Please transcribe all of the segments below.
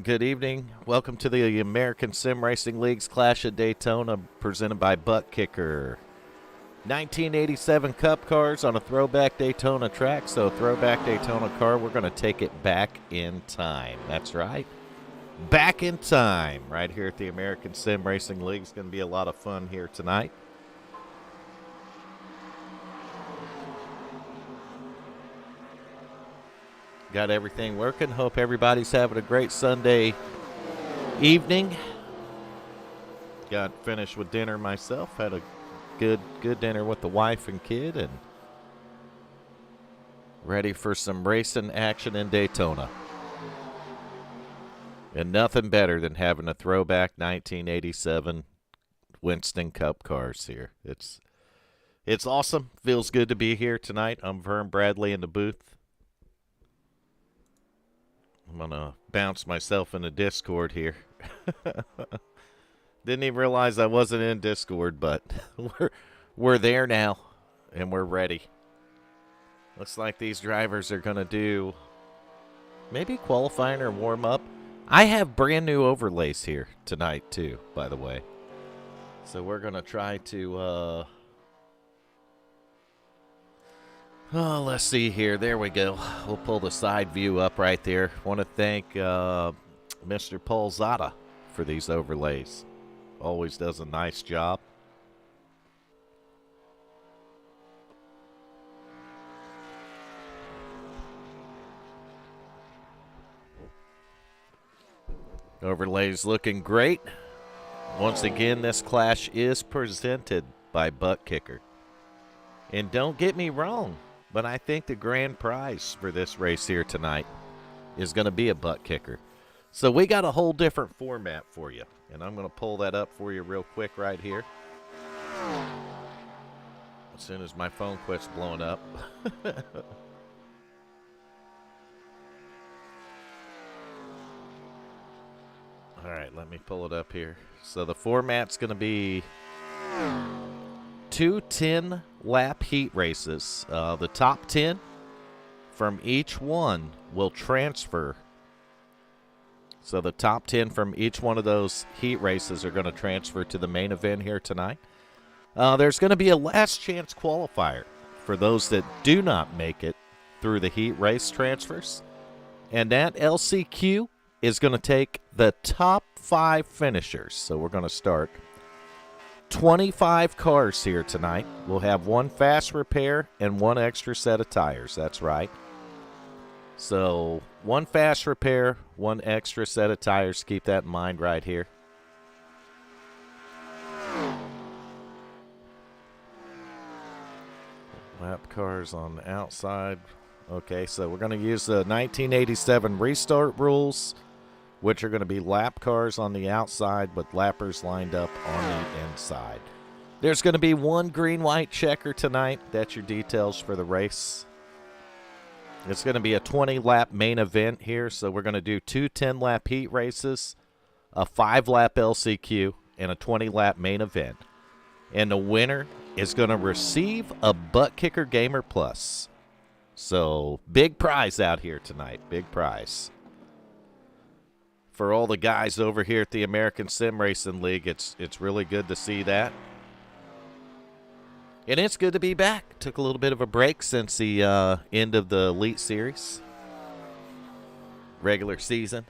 Good evening. Welcome to the American Sim Racing League's Clash of Daytona, presented by ButtKicker. 1987 Cup cars on a Throwback Daytona track. So, Throwback Daytona car, we're going to take it back in time. That's right. Back in time. Right here at the American Sim Racing League. It's going to be a lot of fun here tonight. Got everything working. Hope everybody's having a great Sunday evening. Got finished with dinner myself. Had a good dinner with the wife and kid, and ready for some racing action in Daytona. And nothing better than having a throwback 1987 Winston Cup cars here. It's awesome. Feels good to be here tonight. I'm Vern Bradley in the booth. I'm going to bounce myself into Discord here. Didn't even realize I wasn't in Discord, but we're there now, and we're ready. Looks like these drivers are going to do maybe qualifying or warm-up. I have brand new overlays here tonight, too, by the way. So we're going to try to... Oh, let's see here. There we go. We'll pull the side view up right there. Want to thank Mr. Paul Zada for these overlays. Always does a nice job. Overlays looking great. Once again, this clash is presented by ButtKicker. And don't get me wrong, but I think the grand prize for this race here tonight is going to be a ButtKicker. So we got a whole different format for you. And I'm going to pull that up for you real quick right here. As soon as my phone quits blowing up. All right, let me pull it up here. So the format's going to be 2 10-lap heat races. The top 10 from each one will transfer. So the top 10 from each one of those heat races are going to transfer to the main event here tonight. There's going to be a last chance qualifier for those that do not make it through the heat race transfers. And that LCQ is going to take the top 5 finishers. So we're going to start 25 cars here tonight. We'll have 1 fast repair and 1 extra set of tires. That's right. So 1 fast repair, 1 extra set of tires. Keep that in mind right here. Lap cars on the outside. Okay, so we're going to use the 1987 restart rules, which are going to be lap cars on the outside, but lappers lined up on the inside. There's going to be 1 green-white checker tonight. That's your details for the race. It's going to be a 20-lap main event here, so we're going to do 2 10-lap heat races, a 5-lap LCQ, and a 20-lap main event. And the winner is going to receive a ButtKicker Gamer Plus. So, big prize out here tonight. Big prize. For all the guys over here at the American Sim Racing League, it's really good to see that. And it's good to be back. Took a little bit of a break since the end of the Elite Series. Regular season.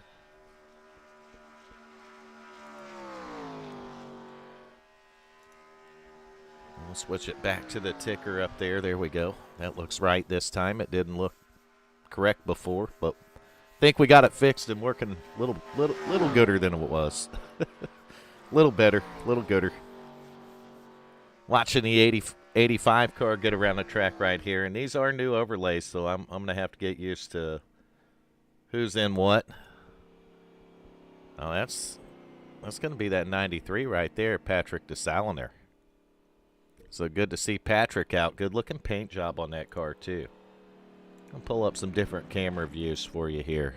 We'll switch it back to the ticker up there. There we go. That looks right this time. It didn't look correct before, but I think we got it fixed and working a little gooder than it was. Little better, little gooder. Watching the 85 car get around the track right here, and these are new overlays, so I'm going to have to get used to who's in what. Oh, that's going to be that 93 right there, Patrick DeSaliner. So good to see Patrick out. Good-looking paint job on that car, too. I'll pull up some different camera views for you here.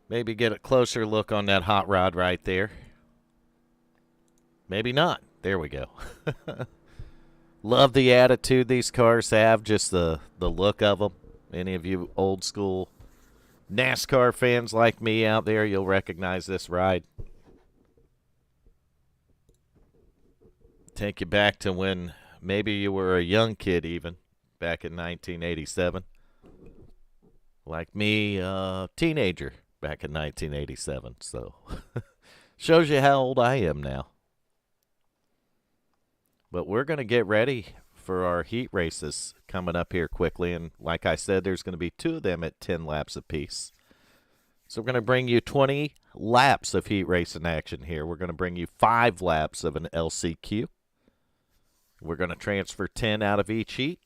Maybe get a closer look on that hot rod right there. Maybe not. There we go. Love the attitude these cars have, just the look of them. Any of you old school NASCAR fans like me out there, you'll recognize this ride. Take you back to when maybe you were a young kid even, back in 1987. Like me, teenager back in 1987. So shows you how old I am now. But we're going to get ready for our heat races coming up here quickly. And like I said, there's going to be 2 of them at 10 laps apiece. So we're going to bring you 20 laps of heat racing action here. We're going to bring you 5 laps of an LCQ. We're going to transfer 10 out of each heat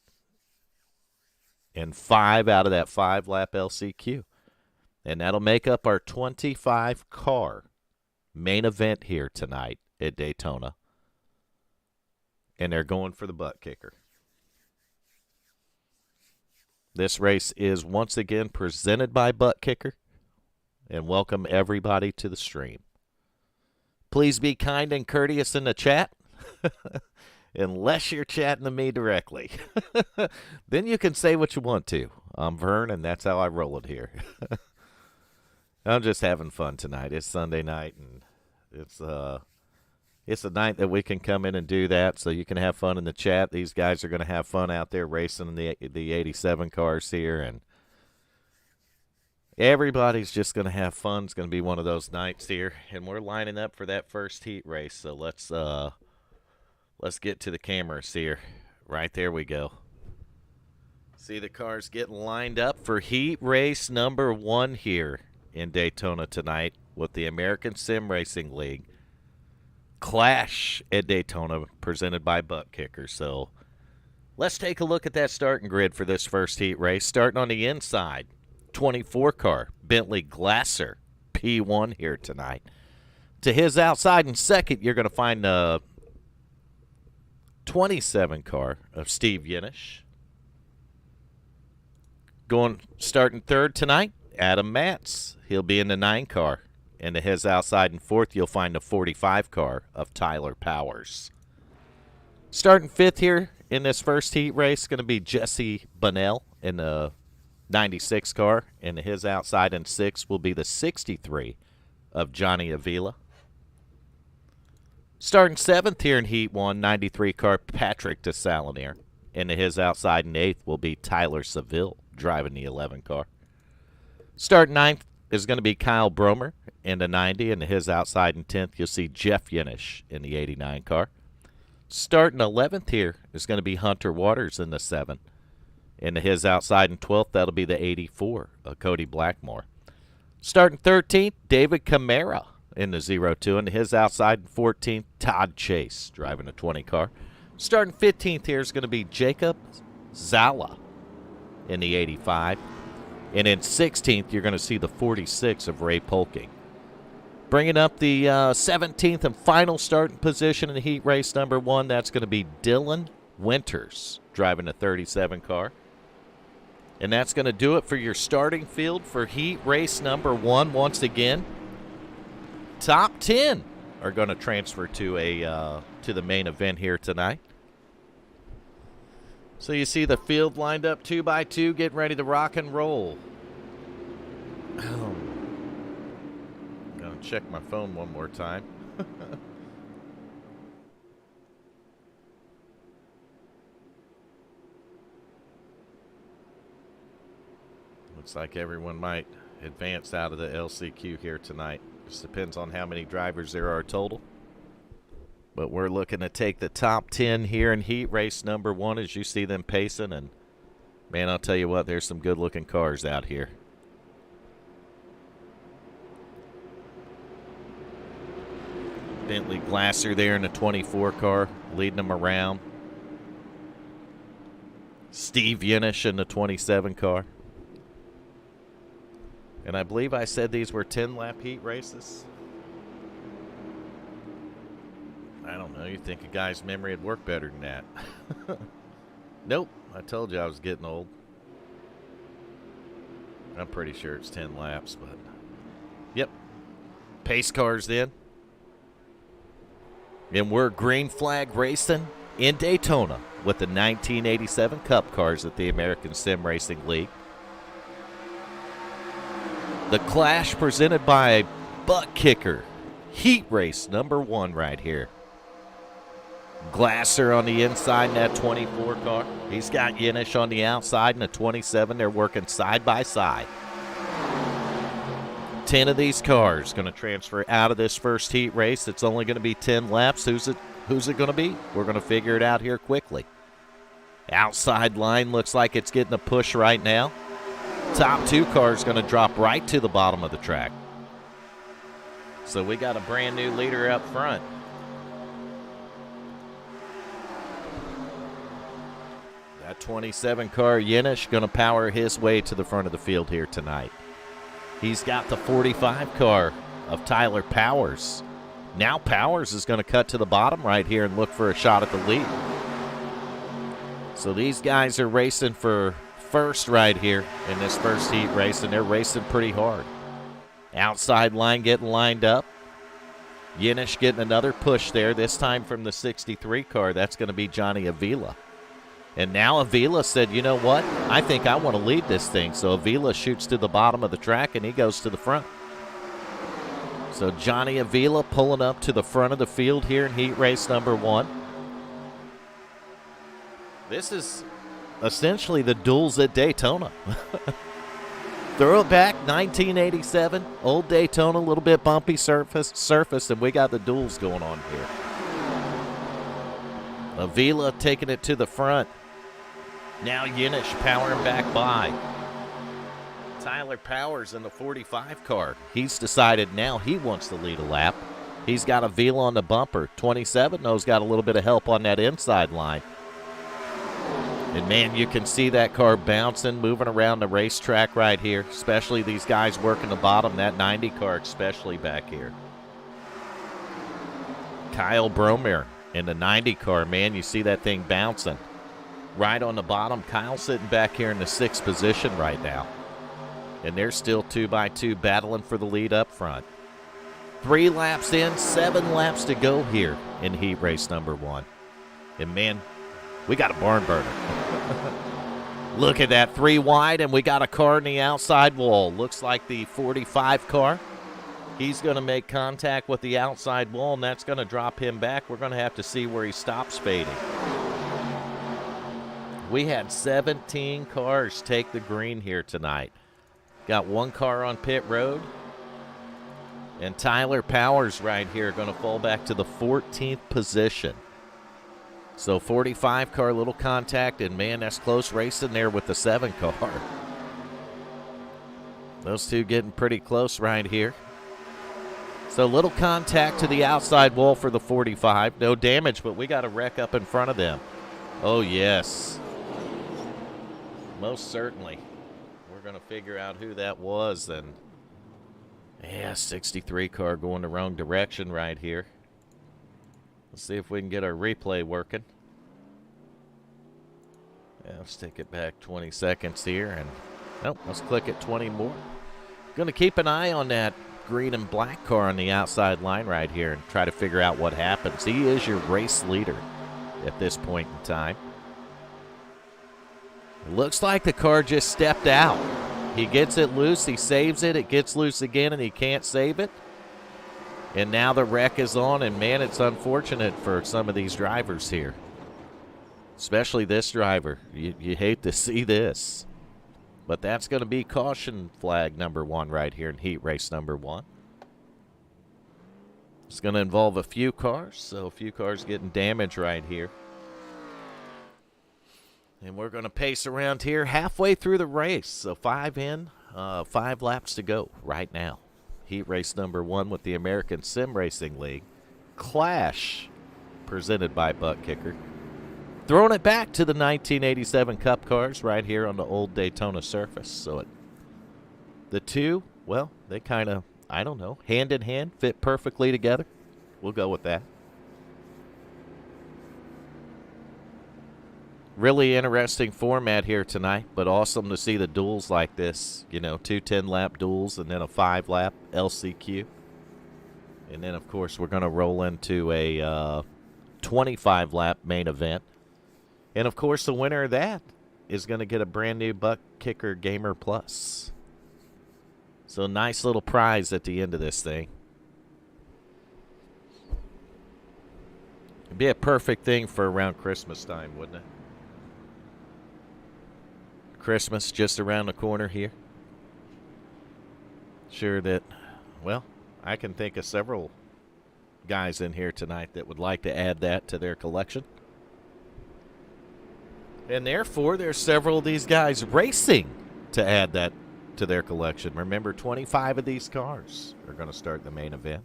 and 5 out of that 5-lap LCQ. And that'll make up our 25-car main event here tonight at Daytona. And they're going for the ButtKicker. This race is once again presented by ButtKicker. And welcome everybody to the stream. Please be kind and courteous in the chat. Unless you're chatting to me directly. Then you can say what you want to. I'm Vern, and that's how I roll it here. I'm just having fun tonight. It's Sunday night, and it's a night that we can come in and do that, so you can have fun in the chat. These guys are going to have fun out there racing the 87 cars here, and everybody's just going to have fun. It's going to be one of those nights here, and we're lining up for that first heat race, so let's get to the cameras here. Right there we go. See the cars getting lined up for heat race number 1 here in Daytona tonight with the American SimRacing League Clash at Daytona presented by ButtKicker. So let's take a look at that starting grid for this first heat race. Starting on the inside, 24-car Bentley Glasser P1 here tonight. To his outside in second, you're going to find the 27 car of Steve Yenish. Starting third tonight, Adam Matz. He'll be in the 9 car. And to his outside in fourth, you'll find the 45 car of Tyler Powers. Starting fifth here in this first heat race, going to be Jesse Bunnell in the 96 car. And to his outside in sixth will be the 63 of Johnny Avila. Starting seventh here in Heat 1, 93 car Patrick DeSalinier. And to his outside in eighth will be Tyler Seville driving the 11 car. Starting ninth is going to be Kyle Bromer in the 90. And to his outside in 10th, you'll see Jeff Yenish in the 89 car. Starting 11th here is going to be Hunter Waters in the 7. And to his outside in 12th, that'll be the 84 of Cody Blackmore. Starting 13th, David Camara in the 02, and his outside in 14th, Todd Chase driving a 20 car. Starting 15th here is going to be Jacob Zala in the 85. And in 16th, you're going to see the 46 of Ray Polking. Bringing up the 17th and final starting position in the heat race number 1, that's going to be Dylan Winters driving a 37 car. And that's going to do it for your starting field for heat race number 1 once again. Top 10 are going to transfer to the main event here tonight. So you see the field lined up 2 by 2, getting ready to rock and roll. I'm going to check my phone one more time. Looks like everyone might advance out of the LCQ here tonight. Just depends on how many drivers there are total. But we're looking to take the top 10 here in heat race number 1 as you see them pacing. And, man, I'll tell you what, there's some good-looking cars out here. Bentley Glasser there in the 24 car, leading them around. Steve Yenish in the 27 car. And I believe I said these were 10-lap heat races. I don't know. You'd think a guy's memory would work better than that. Nope. I told you I was getting old. I'm pretty sure it's 10 laps, but... Yep. Pace cars then. And we're green flag racing in Daytona with the 1987 Cup cars at the American SimRacing League. The Clash presented by ButtKicker. Heat race number 1 right here. Glasser on the inside in that 24 car. He's got Yenish on the outside in the 27. They're working side by side. 10 of these cars going to transfer out of this first heat race. It's only going to be 10 laps. Who's it going to be? We're going to figure it out here quickly. Outside line looks like it's getting a push right now. Top 2 cars going to drop right to the bottom of the track. So we got a brand new leader up front. That 27 car, Yenish, going to power his way to the front of the field here tonight. He's got the 45 car of Tyler Powers. Now Powers is going to cut to the bottom right here and look for a shot at the lead. So these guys are racing for first right here in this first heat race, and they're racing pretty hard. Outside line getting lined up. Yenish getting another push there, this time from the 63 car. That's going to be Johnny Avila. And now Avila said, you know what? I think I want to lead this thing. So Avila shoots to the bottom of the track, and he goes to the front. So Johnny Avila pulling up to the front of the field here in heat race number 1. This is essentially the duels at Daytona. Throwback 1987, old Daytona, a little bit bumpy surface, and we got the duels going on here. Avila taking it to the front. Now Yenish powering back by. Tyler Powers in the 45 car. He's decided now he wants to lead a lap. He's got Avila on the bumper. 27 knows got a little bit of help on that inside line. And, man, you can see that car bouncing, moving around the racetrack right here, especially these guys working the bottom, that 90 car especially back here. Kyle Bromere in the 90 car, man, you see that thing bouncing. Right on the bottom, Kyle sitting back here in the 6th position right now. And they're still 2x2 battling for the lead up front. 3 laps in, 7 laps to go here in heat race number 1. And, man, we got a barn burner. Look at that, 3 wide, and we got a car in the outside wall. Looks like the 45 car. He's going to make contact with the outside wall, and that's going to drop him back. We're going to have to see where he stops fading. We had 17 cars take the green here tonight. Got 1 car on pit road. And Tyler Powers right here going to fall back to the 14th position. So 45 car, little contact, and man, that's close racing there with the 7 car. Those two getting pretty close right here. So little contact to the outside wall for the 45. No damage, but we got a wreck up in front of them. Oh, yes. Most certainly. We're going to figure out who that was. And yeah, 63 car going the wrong direction right here. Let's see if we can get our replay working. Yeah, let's take it back 20 seconds here. And nope, let's click it 20 more. Going to keep an eye on that green and black car on the outside line right here and try to figure out what happens. He is your race leader at this point in time. It looks like the car just stepped out. He gets it loose, he saves it, it gets loose again, and he can't save it. And now the wreck is on, and, man, it's unfortunate for some of these drivers here. Especially this driver. You hate to see this. But that's going to be caution flag number 1 right here in heat race number 1. It's going to involve a few cars, so a few cars getting damaged right here. And we're going to pace around here halfway through the race. So 5 in, 5 laps to go right now. Heat race number 1 with the American SimRacing League. Clash, presented by ButtKicker. Throwing it back to the 1987 Cup cars right here on the old Daytona surface. So the two, well, they kind of, I don't know, hand in hand, fit perfectly together. We'll go with that. Really interesting format here tonight, but awesome to see the duels like this. You know, 2 10-lap duels and then a 5-lap LCQ. And then, of course, we're going to roll into a 25-lap main event. And, of course, the winner of that is going to get a brand new ButtKicker Gamer Plus. So nice little prize at the end of this thing. It'd be a perfect thing for around Christmas time, wouldn't it? Christmas just around the corner here. Sure that, well, I can think of several guys in here tonight that would like to add that to their collection. And therefore, there's several of these guys racing to add that to their collection. Remember, 25 of these cars are going to start the main event.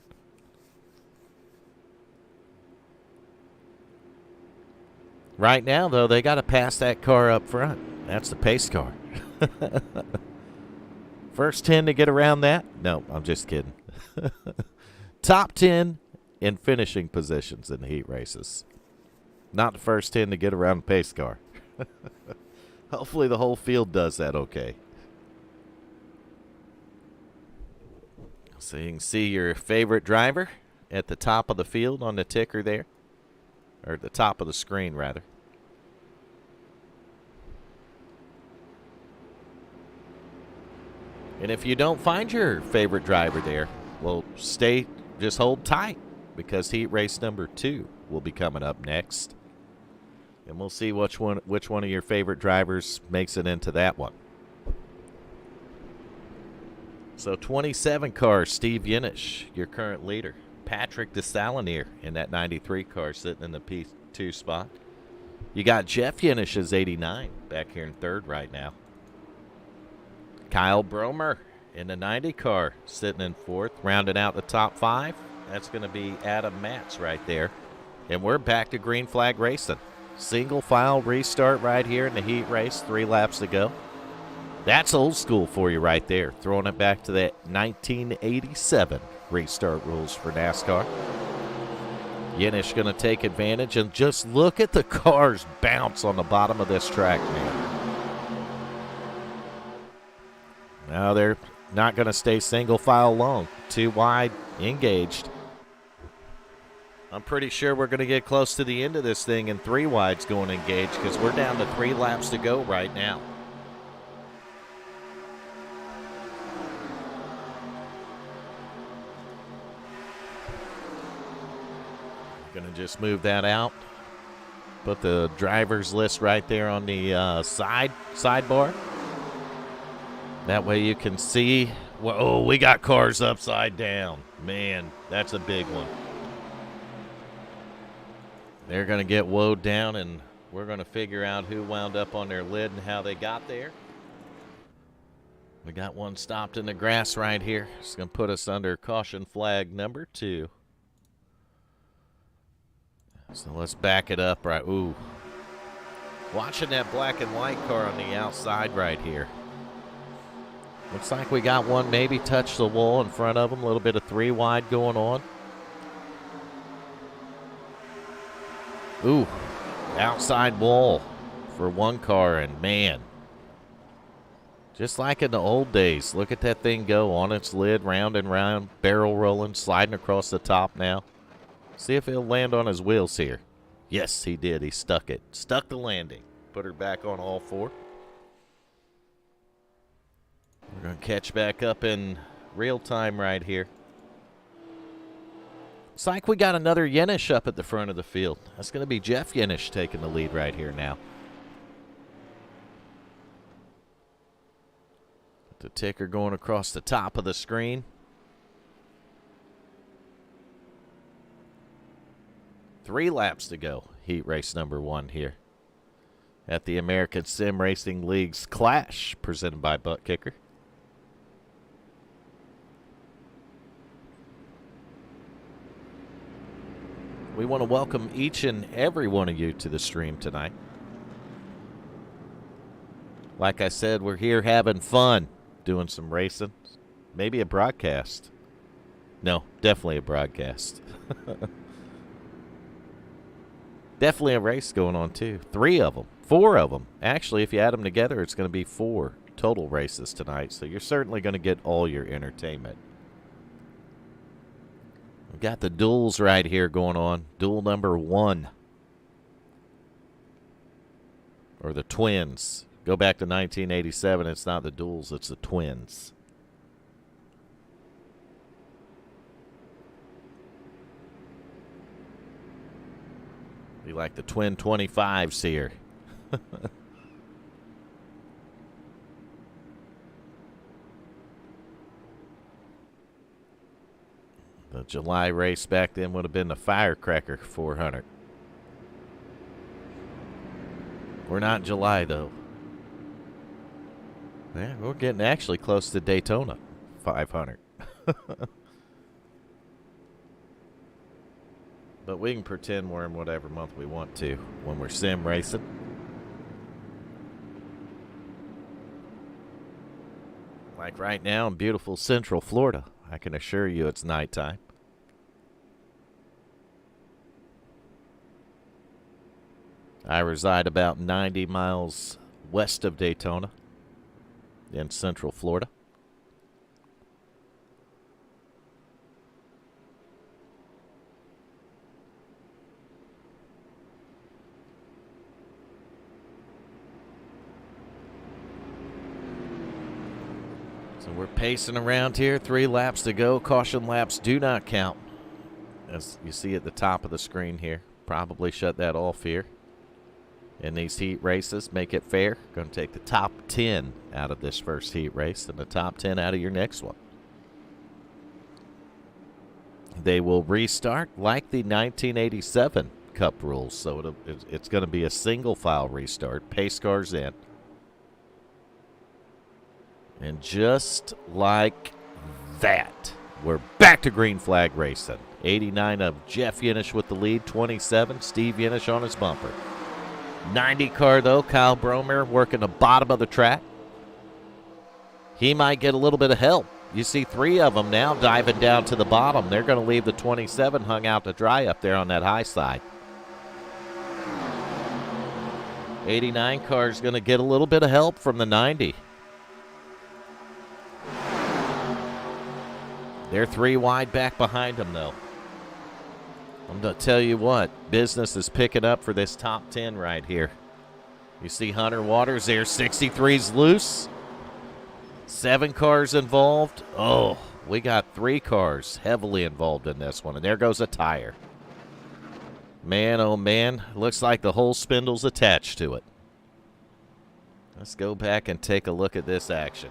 Right now, though, they got to pass that car up front. That's the pace car. First 10 to get around that? No, I'm just kidding. Top 10 in finishing positions in the heat races. Not the first 10 to get around the pace car. Hopefully the whole field does that okay. So you can see your favorite driver at the top of the field on the ticker there. Or at the top of the screen, rather. And if you don't find your favorite driver there, well, just hold tight, because heat race number 2 will be coming up next. And we'll see which one of your favorite drivers makes it into that one. So 27 car, Steve Yenish, your current leader. Patrick DeSalinier in that 93 car sitting in the P2 spot. You got Jeff Yenish's 89 back here in third right now. Kyle Bromer in the 90 car sitting in fourth. Rounding out the top 5, that's going to be Adam Matz right there. And we're back to green flag racing. Single file restart right here in the heat race, 3 laps to go. That's old school for you right there. Throwing it back to that 1987 restart rules for NASCAR. Yenish going to take advantage, and just look at the cars bounce on the bottom of this track, man. Now they're not going to stay single file long. 2 wide, engaged. I'm pretty sure we're going to get close to the end of this thing and 3 wide's going engaged, because we're down to 3 laps to go right now. Going to just move that out. Put the driver's list right there on the sidebar. That way you can see. Oh, we got cars upside down. Man, that's a big one. They're going to get woed down, and we're going to figure out who wound up on their lid and how they got there. We got one stopped in the grass right here. It's going to put us under caution flag number 2. So let's back it up right. Ooh. Watching that black and white car on the outside right here. Looks like we got one maybe touch the wall in front of them. A little bit of 3 wide going on. Ooh. Outside wall for one car, and man. Just like in the old days. Look at that thing go on its lid, round and round, barrel rolling, sliding across the top now. See if he'll land on his wheels here. Yes, he did. He stuck it. Stuck the landing. Put her back on all 4. We're going to catch back up in real time right here. It's like we got another Yenish up at the front of the field. That's going to be Jeff Yenish taking the lead right here now. The ticker going across the top of the screen. 3 laps to go. Heat race number 1 here at the American Sim Racing League's Clash, presented by ButtKicker. We want to welcome each and every one of you to the stream tonight. Like I said, we're here having fun, doing some racing, maybe a broadcast. No, definitely a broadcast. Definitely a race going on, too. 3 of them. 4 of them. Actually, if you add them together, it's going to be 4 total races tonight. So you're certainly going to get all your entertainment. We've got the duels right here going on. Duel number 1. Or the twins. Go back to 1987. It's not the duels, it's the twins. Be like the twin 25s here. The July race back then would have been the Firecracker 400. We're not in July, though. Yeah, we're getting actually close to Daytona 500. But we can pretend we're in whatever month we want to when we're sim racing. Like right now in beautiful Central Florida. I can assure you it's nighttime. I reside about 90 miles west of Daytona in Central Florida. So we're pacing around here. 3 laps to go. Caution laps do not count. As you see at the top of the screen here. Probably shut that off here. In these heat races, make it fair. Going to take the top 10 out of this first heat race and the top 10 out of your next one. They will restart like the 1987 Cup rules. So it's going to be a single file restart. Pace cars in. And just like that, we're back to green flag racing. 89 of Jeff Yenish with the lead. 27, Steve Yenish on his bumper. 90 car, though, Kyle Bromer working the bottom of the track. He might get a little bit of help. You see 3 of them now diving down to the bottom. They're going to leave the 27 hung out to dry up there on that high side. 89 car is going to get a little bit of help from the 90. They're 3 wide back behind them, though. I'm going to tell you what, business is picking up for this top 10 right here. You see Hunter Waters there, 63's loose. 7 cars involved. Oh, we got 3 cars heavily involved in this one, and there goes a tire. Man, oh man, looks like the whole spindle's attached to it. Let's go back and take a look at this action.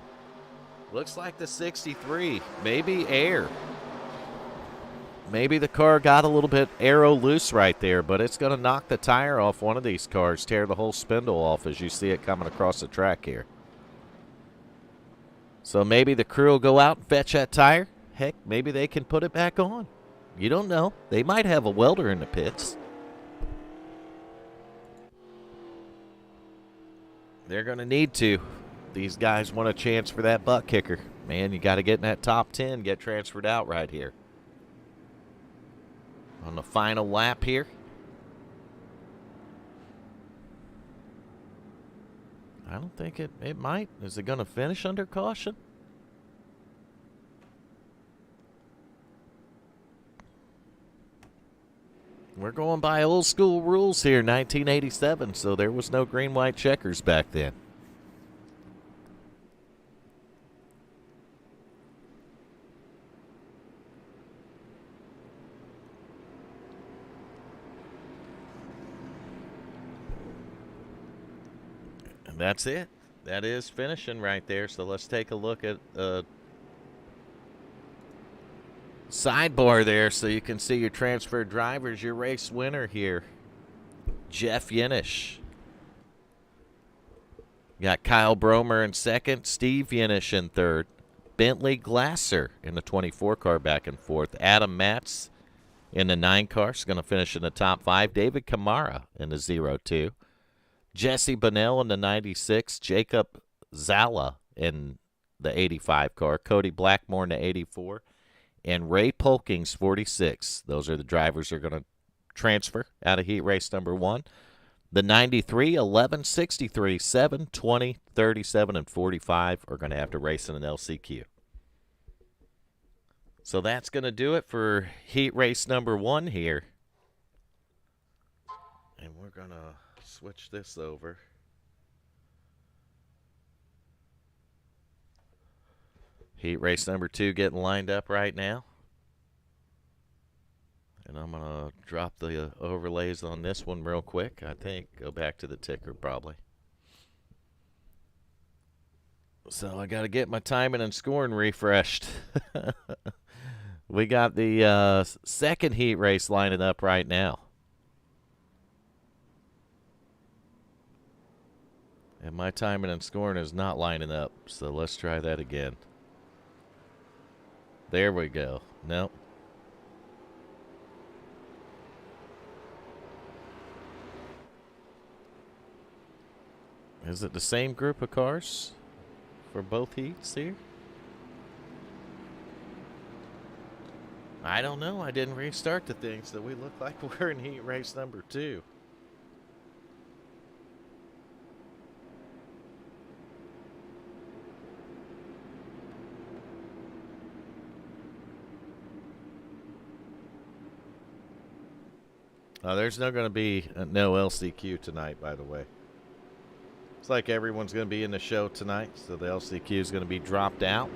Looks like the 63, maybe air. Maybe the car got a little bit aero loose right there, but it's going to knock the tire off one of these cars, tear the whole spindle off as you see it coming across the track here. So maybe the crew will go out and fetch that tire. Heck, maybe they can put it back on. You don't know. They might have a welder in the pits. They're going to need to. These guys want a chance for that ButtKicker. Man, you got to get in that top 10, get transferred out right here. On the final lap here. I don't think it might. Is it going to finish under caution? We're going by old school rules here, 1987, so there was no green-white checkers back then. That's it. That is finishing right there. So let's take a look at sidebar there so you can see your transferred drivers. Your race winner here, Jeff Yenish. Got Kyle Bromer in second, Steve Yenish in third, Bentley Glasser in the 24 car back and forth, Adam Matz in the 9 car is going to finish in the top 5, David Kamara in the 02. Jesse Bonnell in the 96, Jacob Zala in the 85 car, Cody Blackmore in the 84, and Ray Polking's 46. Those are the drivers who are going to transfer out of heat race number 1. The 93, 11, 63, 7, 20, 37, and 45 are going to have to race in an LCQ. So that's going to do it for heat race number 1 here. And we're going to switch this over. Heat race number 2 getting lined up right now. And And I'm going to drop the overlays on this one real quick, I think. Go back to the ticker probably. So I got to get my timing and scoring refreshed. We got the second heat race lining up right now. And my timing and scoring is not lining up, so let's try that again. There we go. Nope. Is it the same group of cars for both heats here? I don't know. I didn't restart the thing, so we look like we're in heat race number 2. There's not going to be no LCQ tonight, by the way. It's like everyone's going to be in the show tonight, so the LCQ is going to be dropped out.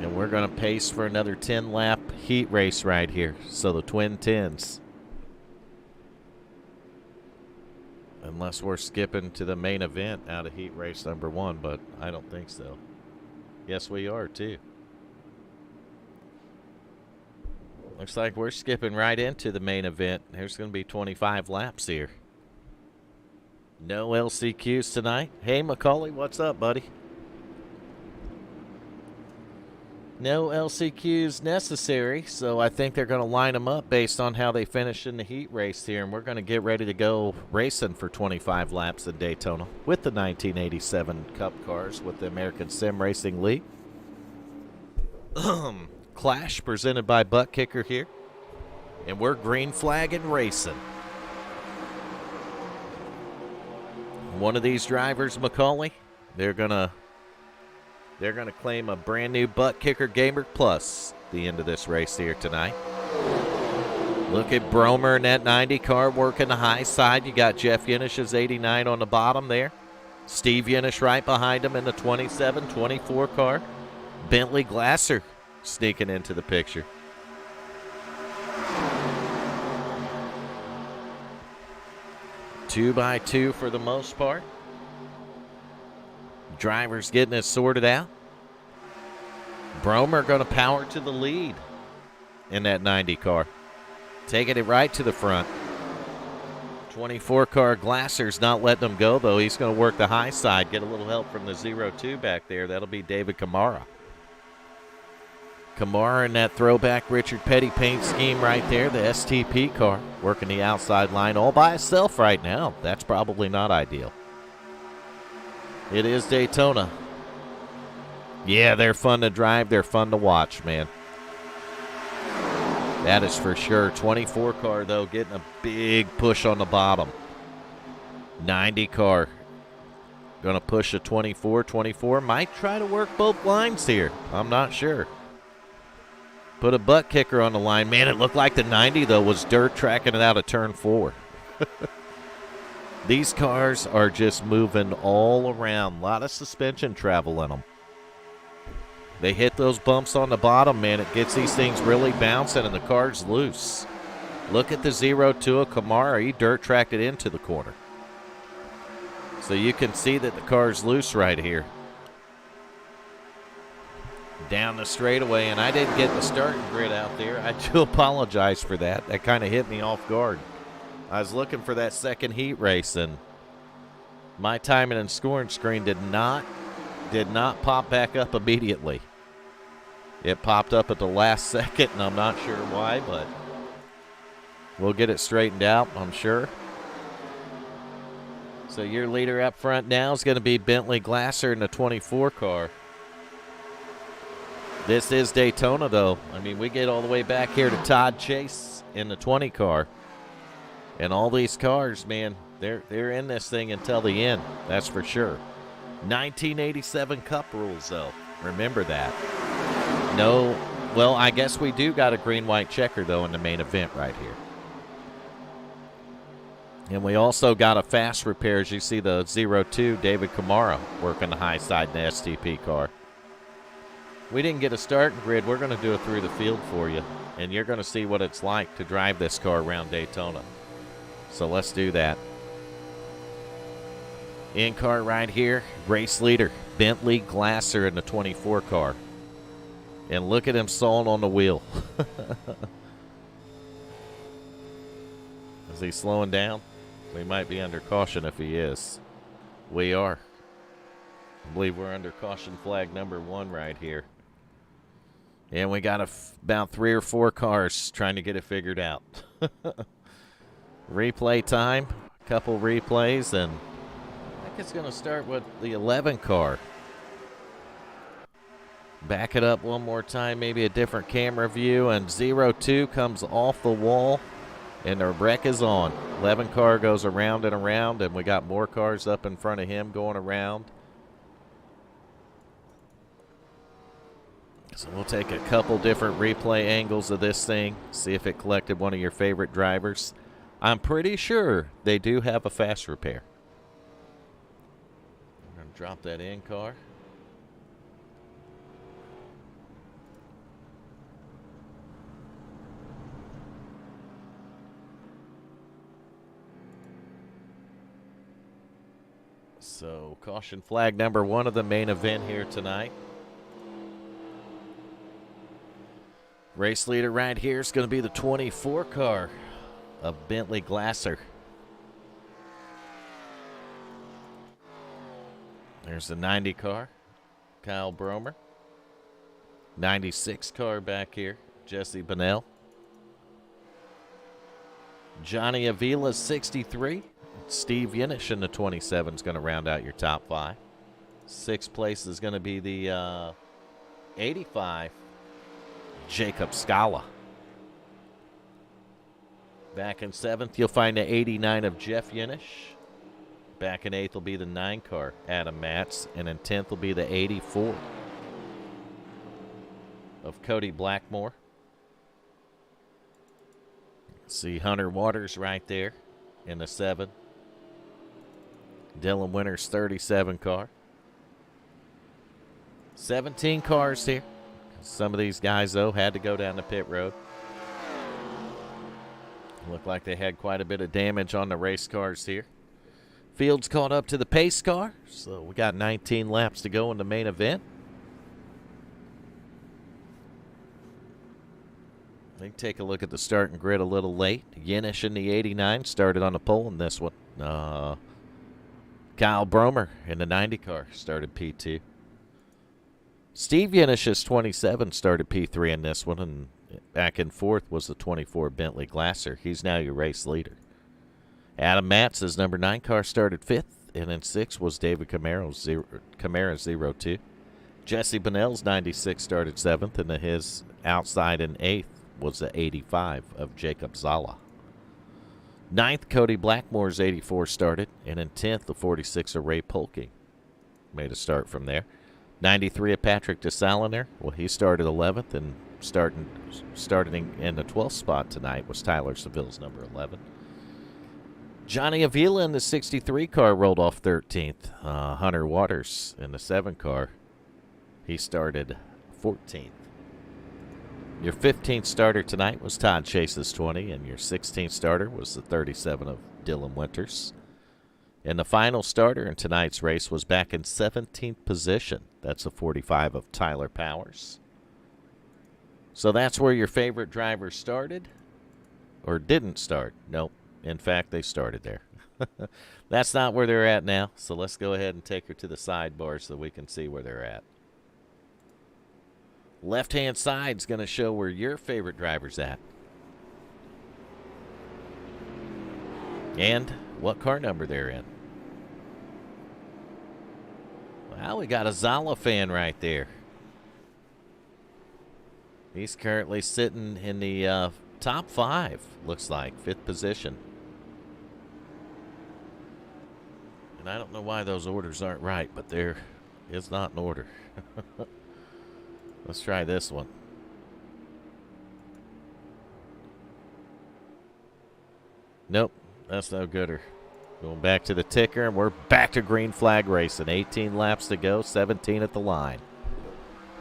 And we're going to pace for another 10-lap heat race right here. So the twin 10s. Unless we're skipping to the main event out of heat race number 1, but I don't think so. Yes, we are, too. Looks like we're skipping right into the main event. There's going to be 25 laps here. No LCQs tonight. Hey, Macaulay, what's up, buddy? No LCQs necessary, so I think they're going to line them up based on how they finish in the heat race here, and we're going to get ready to go racing for 25 laps in Daytona with the 1987 Cup cars with the American SimRacing League. Clash presented by ButtKicker here, and we're green flagging racing. One of these drivers, Macaulay, they're gonna claim a brand new ButtKicker Gamer Plus at the end of this race here tonight. Look at Bromer in that 90 car working the high side. You got Jeff Yenish's 89 on the bottom there. Steve Yenish right behind him in the 27-24 car. Bentley Glasser sneaking into the picture. Two by two for the most part. Drivers getting it sorted out. Bromer going to power to the lead in that 90 car. Taking it right to the front. 24 car Glasser's not letting him go, though. He's going to work the high side, get a little help from the 0-2 back there. That'll be David Kamara. Kamara in that throwback Richard Petty paint scheme right there, the STP car, working the outside line all by itself right now. That's probably not ideal. It is Daytona. Yeah, they're fun to drive. They're fun to watch, man. That is for sure. 24 car, though, getting a big push on the bottom. 90 car going to push a 24. 24 might try to work both lines here. I'm not sure. Put a ButtKicker on the line. Man, it looked like the 90, though, was dirt tracking it out of turn 4. These cars are just moving all around. A lot of suspension travel in them. They hit those bumps on the bottom, man. It gets these things really bouncing, and the car's loose. Look at the 0-2 of Kamara. He dirt tracked it into the corner. So you can see that the car's loose right here. Down the straightaway, and I didn't get the starting grid out there. I do apologize for that. That kind of hit me off guard. I was looking for that second heat race, and my timing and scoring screen did not pop back up immediately. It popped up at the last second, and I'm not sure why, but we'll get it straightened out, I'm sure. So your leader up front now is going to be Bentley Glasser in the 24 car. This is Daytona, though. I mean, we get all the way back here to Todd Chase in the 20 car. And all these cars, man, they're in this thing until the end. That's for sure. 1987 Cup rules, though. Remember that. No, well, I guess we do got a green-white checker, though, in the main event right here. And we also got a fast repair, as you see the 0-2 David Kamara working the high side in the STP car. we didn't get a starting grid. We're going to do it through the field for you, and you're going to see what it's like to drive this car around Daytona. So let's do that. In-car right here, race leader, Bentley Glasser in the 24 car. And look at him sawing on the wheel. Is he slowing down? We might be under caution if he is. We are. I believe we're under caution flag number 1 right here. And we got about 3 or 4 cars trying to get it figured out. Replay time, a couple replays, and I think it's going to start with the 11 car. Back it up one more time, maybe a different camera view, and 02 comes off the wall, and the wreck is on. 11 car goes around and around, and we got more cars up in front of him going around. So we'll take a couple different replay angles of this thing, see if it collected one of your favorite drivers. I'm pretty sure they do have a fast repair. I'm going to drop that in car. So caution flag number 1 of the main event here tonight. Race leader right here is going to be the 24 car of Bentley Glasser. There's the 90 car, Kyle Bromer. 96 car back here, Jesse Bonnell. Johnny Avila, 63. Steve Yenish in the 27 is going to round out your top 5. 6th place is going to be the 85, Jacob Scala. Back in 7th, you'll find the 89 of Jeff Yenish. Back in 8th will be the 9 car, Adam Matz. And in 10th will be the 84 of Cody Blackmore. See Hunter Waters right there in the 7. Dylan Winters, 37 car. 17 cars here. Some of these guys, though, had to go down the pit road. Looked like they had quite a bit of damage on the race cars here. Field's caught up to the pace car, so we got 19 laps to go in the main event. They take a look at the starting grid a little late. Yenish in the 89 started on the pole in this one. Kyle Bromer in the 90 car started P2. Steve Yenish's 27 started P3 in this one, and back in 4th was the 24 Bentley Glasser. He's now your race leader. Adam Matz's number 9 car started 5th, and in 6th was David Camara 02. Jesse Bonnell's 96 started 7th, and his outside in 8th was the 85 of Jacob Zala. 9th, Cody Blackmore's 84 started, and in 10th, the 46 of Ray Polking made a start from there. 93 of Patrick DeSaliner, well, he started 11th, and starting in the 12th spot tonight was Tyler Seville's number 11. Johnny Avila in the 63 car rolled off 13th. Hunter Waters in the 7 car, he started 14th. Your 15th starter tonight was Todd Chase's 20, and your 16th starter was the 37 of Dylan Winters. And the final starter in tonight's race was back in 17th position. That's a 45 of Tyler Powers. So that's where your favorite driver started, or didn't start. Nope. In fact, they started there. That's not where they're at now, so let's go ahead and take her to the sidebar so we can see where they're at. Left-hand side's going to show where your favorite driver's at. And what car number they're in. Well, we got a Zala fan right there. He's currently sitting in the top 5, looks like, 5th position. And I don't know why those orders aren't right, but there is not an order. Let's try this one. Nope, that's no gooder. Going back to the ticker, and we're back to green flag racing. 18 laps to go, 17 at the line.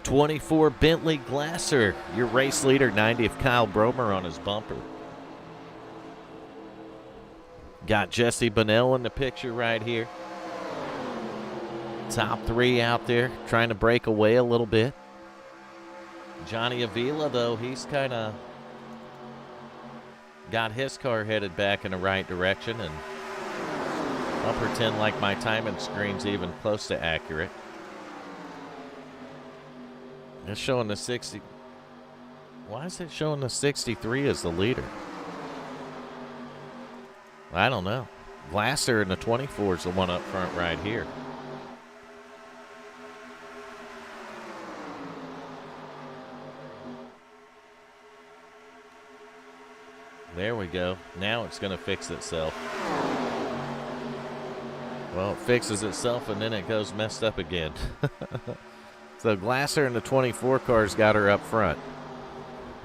24 Bentley Glasser, your race leader. 90th Kyle Bromer on his bumper. Got Jesse Bunnell in the picture right here. Top 3 out there trying to break away a little bit. Johnny Avila, though, he's kind of got his car headed back in the right direction, and I'll pretend like my timing screen's even close to accurate. It's showing the 60. Why is it showing the 63 as the leader? I don't know. Glasser in the 24 is the one up front right here. There we go. Now it's going to fix itself. Well, it fixes itself and then it goes messed up again. So Glasser in the 24 car's got her up front.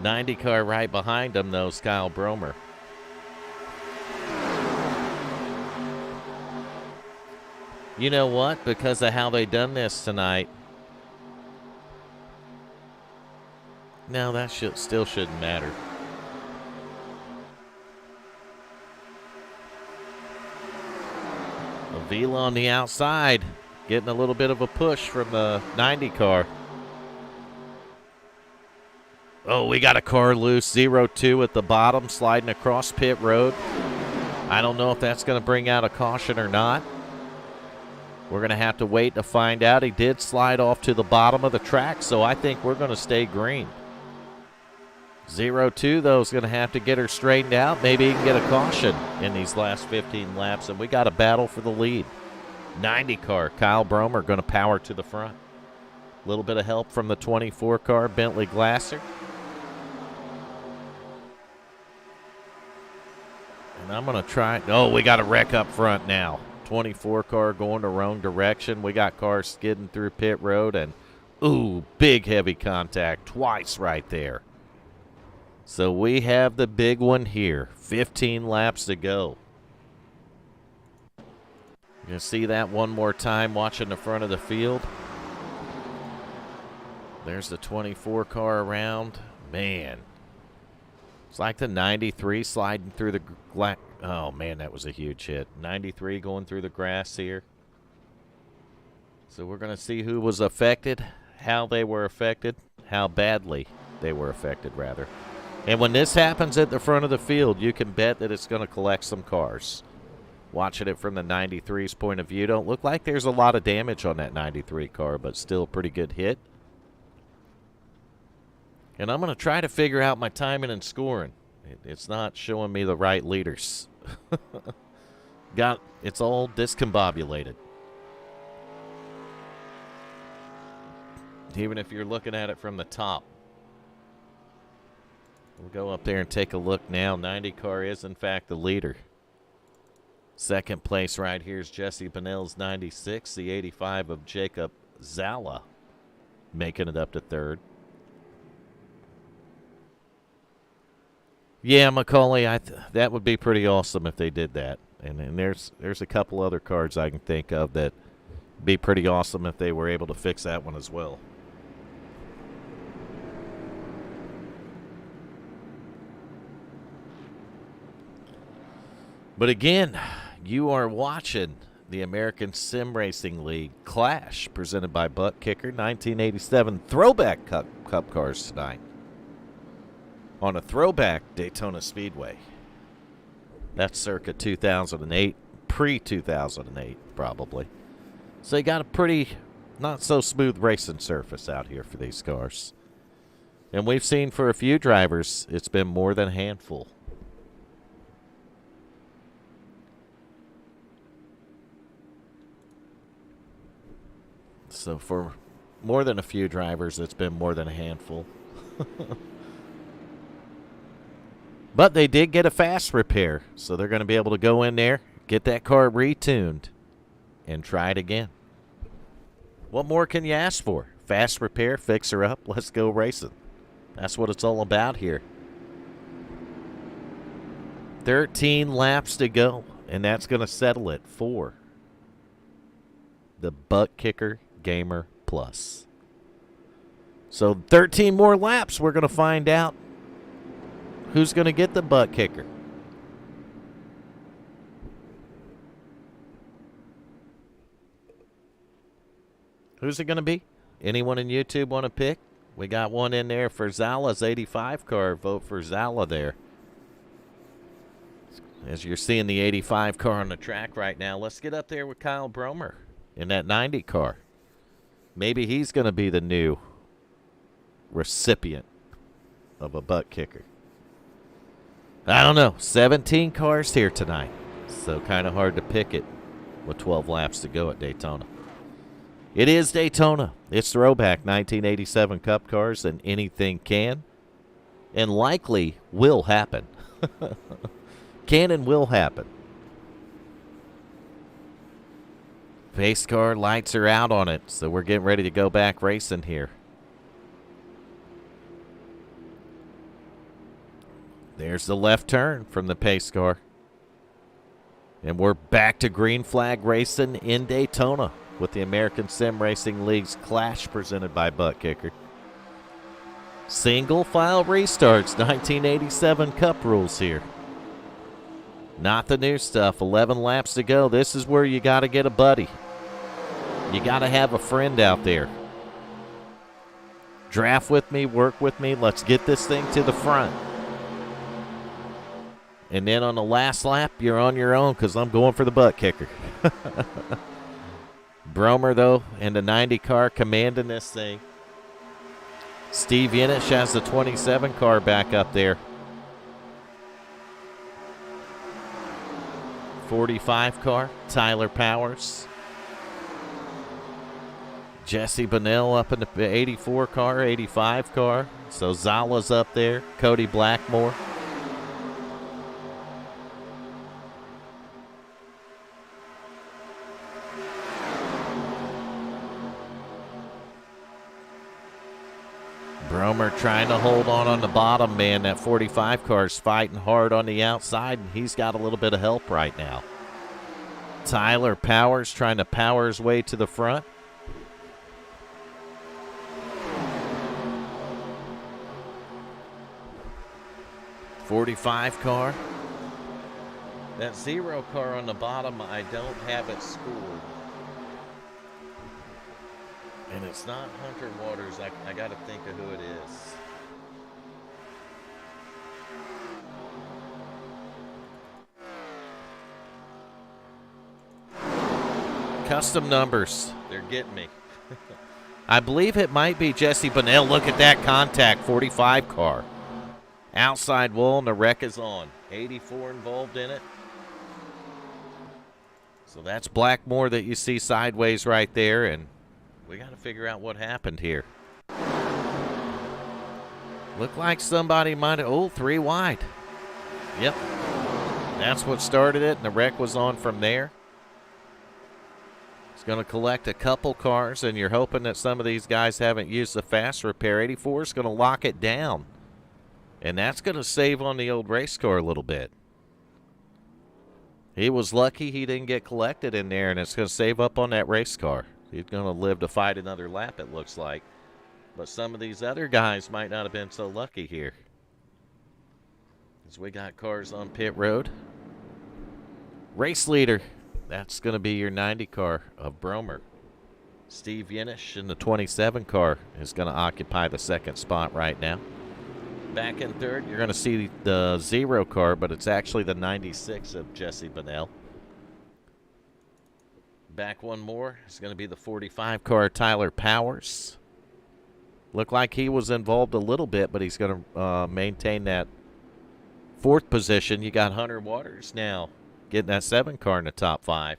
90 car right behind him, though, is Kyle Bromer. You know what? Because of how they done this tonight. No, that still shouldn't matter. Avila on the outside, getting a little bit of a push from the 90 car. Oh, we got a car loose. 0-2 at the bottom, sliding across pit road. I don't know if that's going to bring out a caution or not. We're going to have to wait to find out. He did slide off to the bottom of the track, so I think we're going to stay green. 0-2, though, is going to have to get her straightened out. Maybe he can get a caution in these last 15 laps, and we got a battle for the lead. 90 car, Kyle Bromer going to power to the front. A little bit of help from the 24 car, Bentley Glasser. And I'm going to try. Oh, we got a wreck up front now. 24 car going the wrong direction. We got cars skidding through pit road, and ooh, big heavy contact twice right there. So we have the big one here. 15 laps to go. You're going to see that one more time watching the front of the field. There's the 24 car around. Man. It's like the 93 sliding through the glass. Oh, man, that was a huge hit. 93 going through the grass here. So we're going to see who was affected, how they were affected, how badly they were affected, rather. And when this happens at the front of the field, you can bet that it's going to collect some cars. Watching it from the 93's point of view, don't look like there's a lot of damage on that 93 car, but still a pretty good hit. And I'm going to try to figure out my timing and scoring. It's not showing me the right leaders. It's all discombobulated. Even if you're looking at it from the top. We'll go up there and take a look now. 90 car is, in fact, the leader. Second place right here is Jesse Bunnell's 96. The 85 of Jacob Zala making it up to third. Yeah, Macaulay, that would be pretty awesome if they did that. And there's a couple other cards I can think of that be pretty awesome if they were able to fix that one as well. But again, you are watching the American SimRacing League Clash presented by ButtKicker. 1987 Throwback Cup cars tonight on a Throwback Daytona Speedway. That's circa 2008, pre-2008 probably. So you got a pretty not so smooth racing surface out here for these cars. And we've seen for a few drivers it's been more than a handful. So for more than a few drivers, it's been more than a handful. But they did get a fast repair, so they're going to be able to go in there, get that car retuned, and try it again. What more can you ask for? Fast repair, fix her up, let's go racing. That's what it's all about here. 13 laps to go, and that's going to settle it for the ButtKicker Gamer Plus. So 13 more laps, we're going to find out who's going to get the butt kicker. Who's it going to be? Anyone in YouTube want to pick? We got one in there for Zala's 85 car. Vote for Zala there. As you're seeing the 85 car on the track right now, let's get up there with Kyle Bromer in that 90 car. Maybe he's going to be the new recipient of a butt kicker. I don't know. 17 cars here tonight, so kind of hard to pick it with 12 laps to go at Daytona. It is Daytona. It's Throwback 1987 Cup cars, and anything can and likely will happen. Can and will happen. Pace car lights are out on it, so we're getting ready to go back racing here. There's the left turn from the pace car. And we're back to green flag racing in Daytona with the American SimRacing League's Clash presented by ButtKicker. Single file restarts, 1987 Cup rules here. Not the new stuff. 11 laps to go. This is where you got to get a buddy. You got to have a friend out there. Draft with me, work with me. Let's get this thing to the front. And then on the last lap, you're on your own because I'm going for the butt kicker. Bromer, though, and the 90 car commanding this thing. Steve Yenish has the 27 car back up there. 45 car, Tyler Powers. Jesse Bonnell up in the 84 car, 85 car. So Zala's up there. Cody Blackmore. Bromer trying to hold on the bottom, man. That 45 car's fighting hard on the outside, and he's got a little bit of help right now. Tyler Powers trying to power his way to the front. .45 car. That 0 car on the bottom, I don't have it scored. And it's not Hunter Waters. I got to think of who it is. Custom numbers. They're getting me. I believe it might be Jesse Bonnell. Look at that contact. 45 car. Outside wall, and the wreck is on. 84 involved in it. So that's Blackmore that you see sideways right there, and we got to figure out what happened here. Looked like somebody might have... Oh, 3 wide. Yep. That's what started it, and the wreck was on from there. It's going to collect a couple cars, and you're hoping that some of these guys haven't used the fast repair. 84 is going to lock it down. And that's going to save on the old race car a little bit. He was lucky he didn't get collected in there, and it's going to save up on that race car. He's going to live to fight another lap, it looks like. But some of these other guys might not have been so lucky here. As we got cars on pit road. Race leader, that's going to be your 90 car of Bromer. Steve Yenish in the 27 car is going to occupy the second spot right now. Back in third, you're going to see the 0 car, but it's actually the 96 of Jesse Bonnell. Back one more is going to be the 45 car, Tyler Powers. Looked like he was involved a little bit, but he's going to maintain that 4th position. You got Hunter Waters now getting that 7 car in the top 5.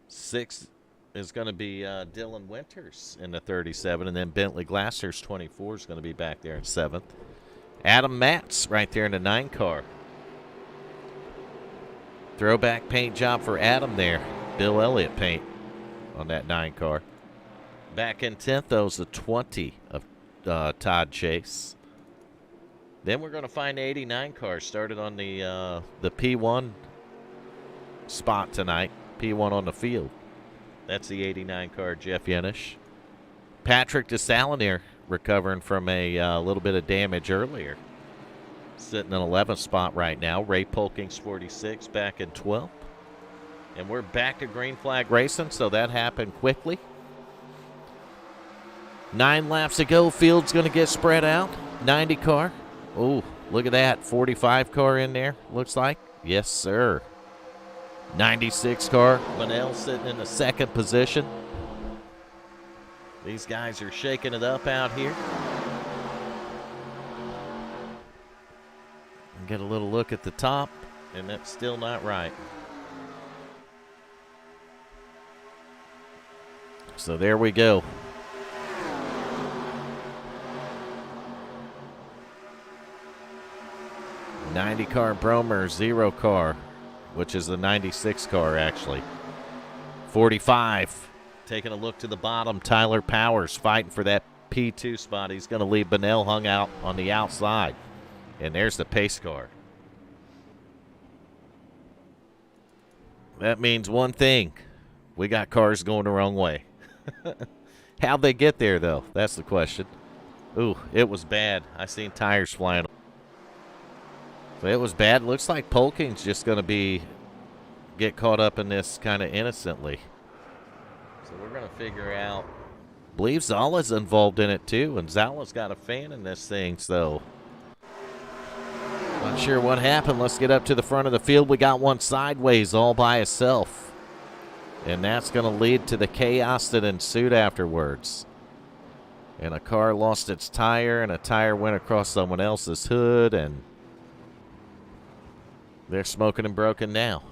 6 is going to be Dylan Winters in the 37, and then Bentley Glasser's 24 is going to be back there in 7th. Adam Matz right there in the 9 car. Throwback paint job for Adam there. Bill Elliott paint on that 9 car. Back in 10th, though, is the 20 of Todd Chase. Then we're going to find the 89 car. Started on the P1 spot tonight. P1 on the field. That's the 89 car, Jeff Yenish. Patrick DeSalinier recovering from a little bit of damage earlier. Sitting in 11th spot right now. Ray Polking's 46, back in 12th. And we're back to green flag racing, so that happened quickly. 9 laps to go. Field's going to get spread out. 90 car. Oh, look at that. 45 car in there, looks like. Yes, sir. 96 car. Bunnell sitting in the 2nd position. These guys are shaking it up out here. Get a little look at the top, and that's still not right. So there we go. $90 car Bromer, 0 car, which is the 96 car actually. 45. Taking a look to the bottom, Tyler Powers fighting for that P2 spot. He's going to leave Bunnell hung out on the outside. And there's the pace car. That means one thing. We got cars going the wrong way. How'd they get there, though? That's the question. Ooh, it was bad. I seen tires flying. So it was bad. Looks like Polking's just going to get caught up in this kind of innocently. So we're going to figure out. I believe Zala's involved in it, too. And Zala's got a fan in this thing, so. Not sure what happened. Let's get up to the front of the field. We got one sideways all by itself. And that's going to lead to the chaos that ensued afterwards. And a car lost its tire, and a tire went across someone else's hood, and they're smoking and broken now.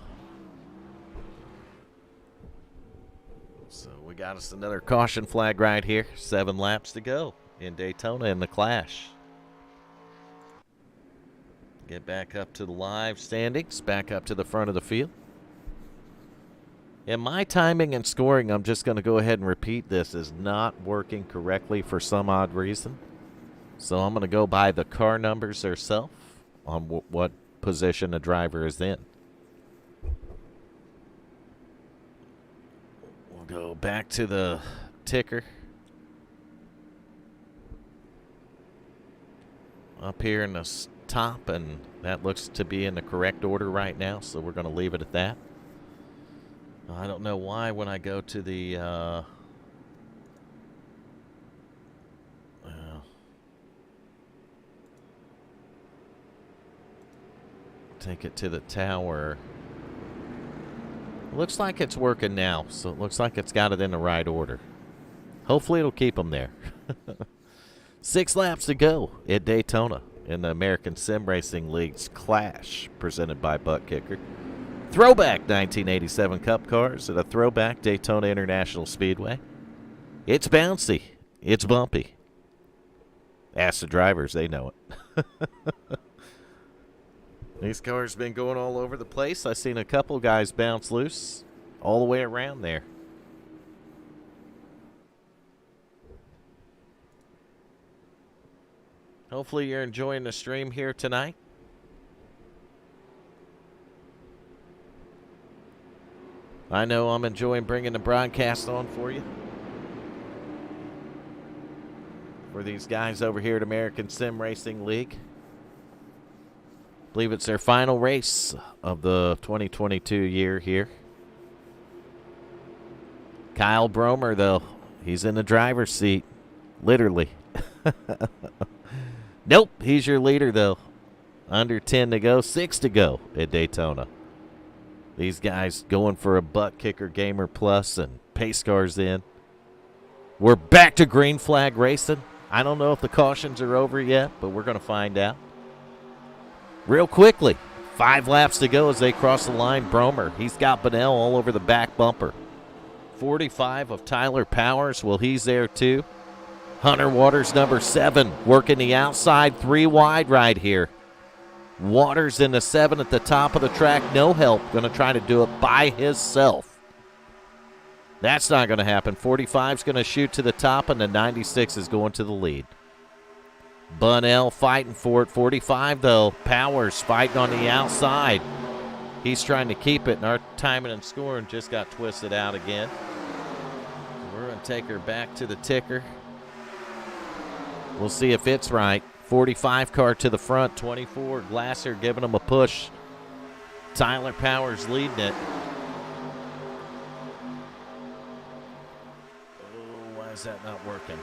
So we got us another caution flag right here. 7 laps to go in Daytona in the clash. Get back up to the live standings, back up to the front of the field. And my timing and scoring, I'm just going to go ahead and repeat this, is not working correctly for some odd reason. So I'm going to go by the car numbers themselves on what position a driver is in. We'll go back to the ticker. Up here in the top, and that looks to be in the correct order right now, so we're going to leave it at that. I don't know why when I go to the take it to the tower. Looks like it's working now, so it looks like it's got it in the right order. Hopefully it'll keep them there. 6 laps to go at Daytona in the American Sim Racing League's Clash, presented by ButtKicker. Throwback 1987 Cup cars at a Throwback Daytona International Speedway. It's bouncy. It's bumpy. Ask the drivers, they know it. These cars been going all over the place. I've seen a couple guys bounce loose all the way around there. Hopefully you're enjoying the stream here tonight. I know I'm enjoying bringing the broadcast on for you. For these guys over here at American Sim Racing League. I believe it's their final race of the 2022 year here. Kyle Bromer, though, he's in the driver's seat. Literally. Nope, he's your leader, though. Under 10 to go, 6 to go at Daytona. These guys going for a ButtKicker Gamer Plus and pace cars in. We're back to green flag racing. I don't know if the cautions are over yet, but we're going to find out. Real quickly, 5 laps to go as they cross the line. Bromer, he's got Bunnell all over the back bumper. 45 of Tyler Powers, well, he's there too. Hunter Waters, number 7, working the outside, 3 wide right here. Waters in the 7 at the top of the track, no help, going to try to do it by himself. That's not going to happen. 45's going to shoot to the top, and the 96 is going to the lead. Bunnell fighting for it. 45, though. Powers fighting on the outside. He's trying to keep it, and our timing and scoring just got twisted out again. We're going to take her back to the ticker. We'll see if it's right. 45 car to the front, 24. Glasser giving them a push. Tyler Powers leading it. Oh, why is that not working?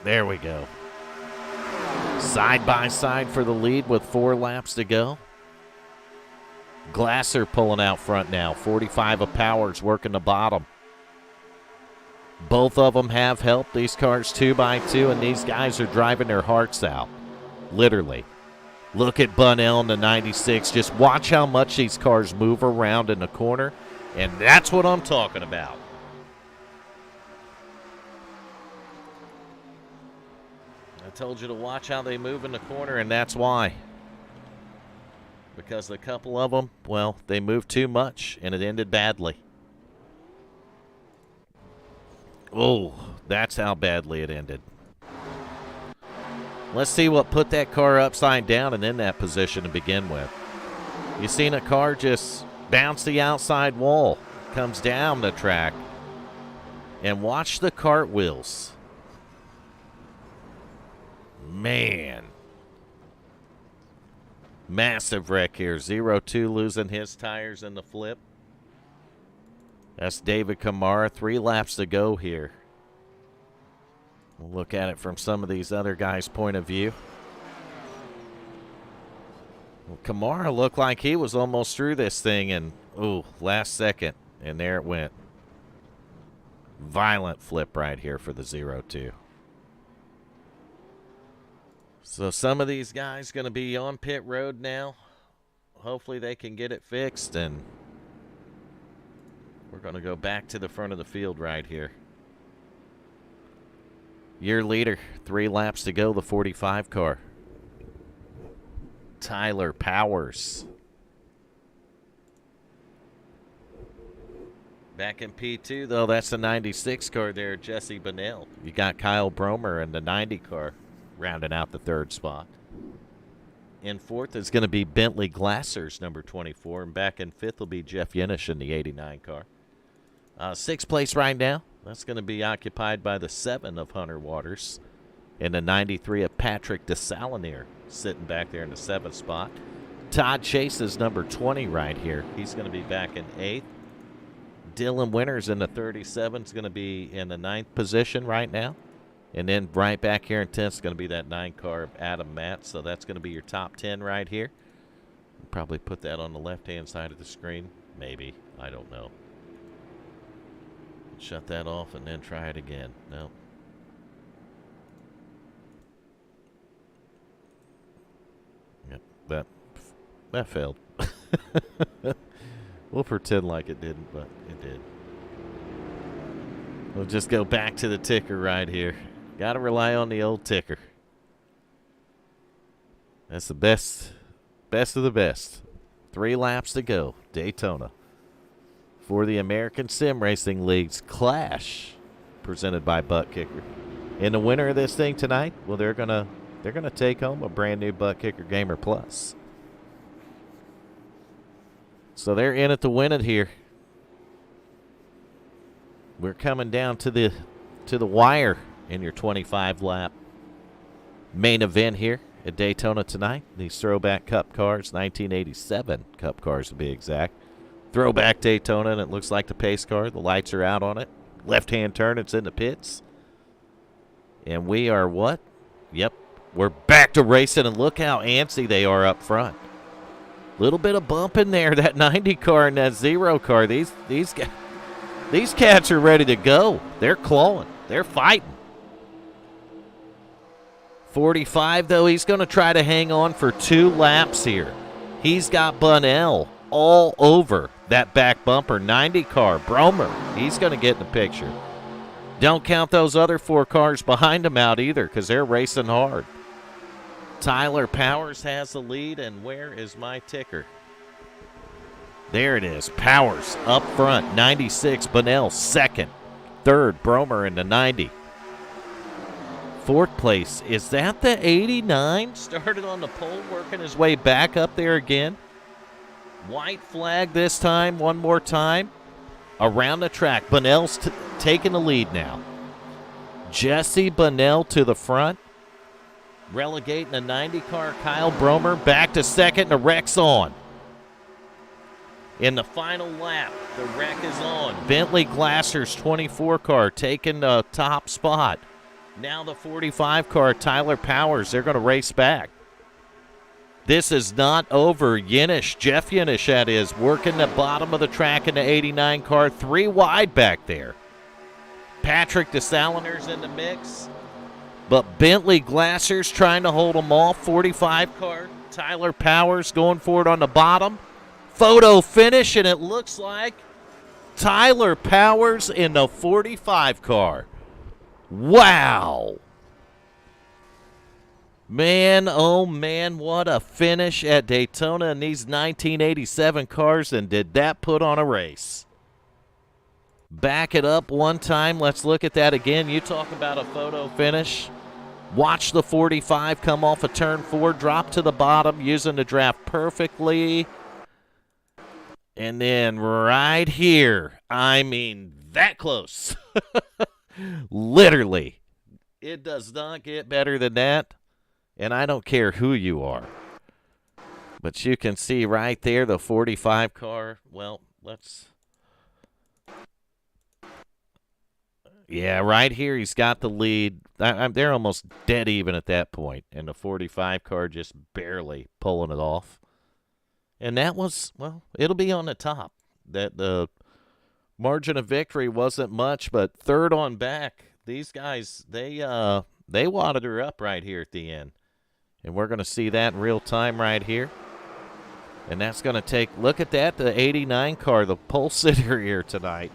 There we go. Side by side for the lead with 4 laps to go. Glasser pulling out front now. 45 of Powers working the bottom. Both of them have help. These cars 2x2, and these guys are driving their hearts out. Literally. Look at Bunnell in the 96. Just watch how much these cars move around in the corner, and that's what I'm talking about. I told you to watch how they move in the corner, and that's why. Because a couple of them, well, they moved too much, and it ended badly. Oh, that's how badly it ended. Let's see what put that car upside down and in that position to begin with. You seen a car just bounce the outside wall, comes down the track, and watch the cartwheels. Man. Massive wreck here. 0-2 losing his tires in the flip. That's David Kamara. 3 laps to go here. We'll look at it from some of these other guys' point of view. Well, Kamara looked like he was almost through this thing, and, ooh, last second, and there it went. Violent flip right here for the 0-2. So some of these guys going to be on pit road now. Hopefully they can get it fixed, and we're going to go back to the front of the field right here. Your leader, 3 laps to go, the 45 car. Tyler Powers. Back in P2, though, that's the 96 car there, Jesse Bunnell. You got Kyle Bromer in the 90 car rounding out the 3rd spot. In 4th is going to be Bentley Glasser's number 24, and back in 5th will be Jeff Yenish in the 89 car. 6th place right now, that's going to be occupied by the 7 of Hunter Waters and the 93 of Patrick DeSalinier sitting back there in the 7th spot. Todd Chase is number 20 right here. He's going to be back in 8th. Dylan Winters in the 37 is going to be in the 9th position right now. And then right back here in 10th is going to be that 9 car of Adam Matt. So that's going to be your top 10 right here. Probably put that on the left-hand side of the screen. Maybe. I don't know. Shut that off and then try it again. No. Yep, that failed. We'll pretend like it didn't, but it did. We'll just go back to the ticker right here. Got to rely on the old ticker. That's the best of the best. 3 laps to go, Daytona. For the American Sim Racing League's Clash, presented by ButtKicker. And the winner of this thing tonight, well, they're gonna take home a brand new ButtKicker Gamer Plus. So they're in it to win it here. We're coming down to the wire in your 25 lap main event here at Daytona tonight. These Throwback Cup cars, 1987 Cup cars to be exact. Throwback Daytona, and it looks like the pace car. The lights are out on it. Left-hand turn, it's in the pits. And we are what? Yep, we're back to racing, and look how antsy they are up front. Little bit of bump in there, that 90 car and that 0 car. These cats are ready to go. They're clawing. They're fighting. 45, though, he's going to try to hang on for 2 laps here. He's got Bunnell all over that back bumper. 90 car, Bromer, he's going to get in the picture. Don't count those other 4 cars behind him out either, because they're racing hard. Tyler Powers has the lead, and where is my ticker? There it is. Powers up front, 96. Bunnell second. 3rd, Bromer in the 90. 4th place, is that the 89? Started on the pole, working his way back up there again. White flag this time, one more time. Around the track, Bunnell's taking the lead now. Jesse Bunnell to the front. Relegating a 90 car, Kyle Bromer back to second, and the wreck's on. In the final lap, the wreck is on. Bentley Glasser's 24 car taking the top spot. Now the 45 car, Tyler Powers, they're going to race back. This is not over. Jeff Yenish, that is, working the bottom of the track in the 89 car, 3 wide back there. Patrick DeSaliners in the mix. But Bentley Glasser's trying to hold them off. 45 car, Tyler Powers going for it on the bottom. Photo finish, and it looks like Tyler Powers in the 45 car. Wow. Man, oh man, what a finish at Daytona in these 1987 cars, and did that put on a race. Back it up one time. Let's look at that again. You talk about a photo finish. Watch the 45 come off of turn 4, drop to the bottom, using the draft perfectly. And then right here, I mean, that close. Literally. It does not get better than that. And I don't care who you are. But you can see right there the 45 car. Well, let's... Yeah, right here he's got the lead. They're almost dead even at that point. And the 45 car just barely pulling it off. And that was, well, it'll be on the top. That the margin of victory wasn't much, but third on back, these guys, they wadded her up right here at the end. And we're going to see that in real time right here. And that's going to take, look at that, the 89 car, the pole sitter here tonight.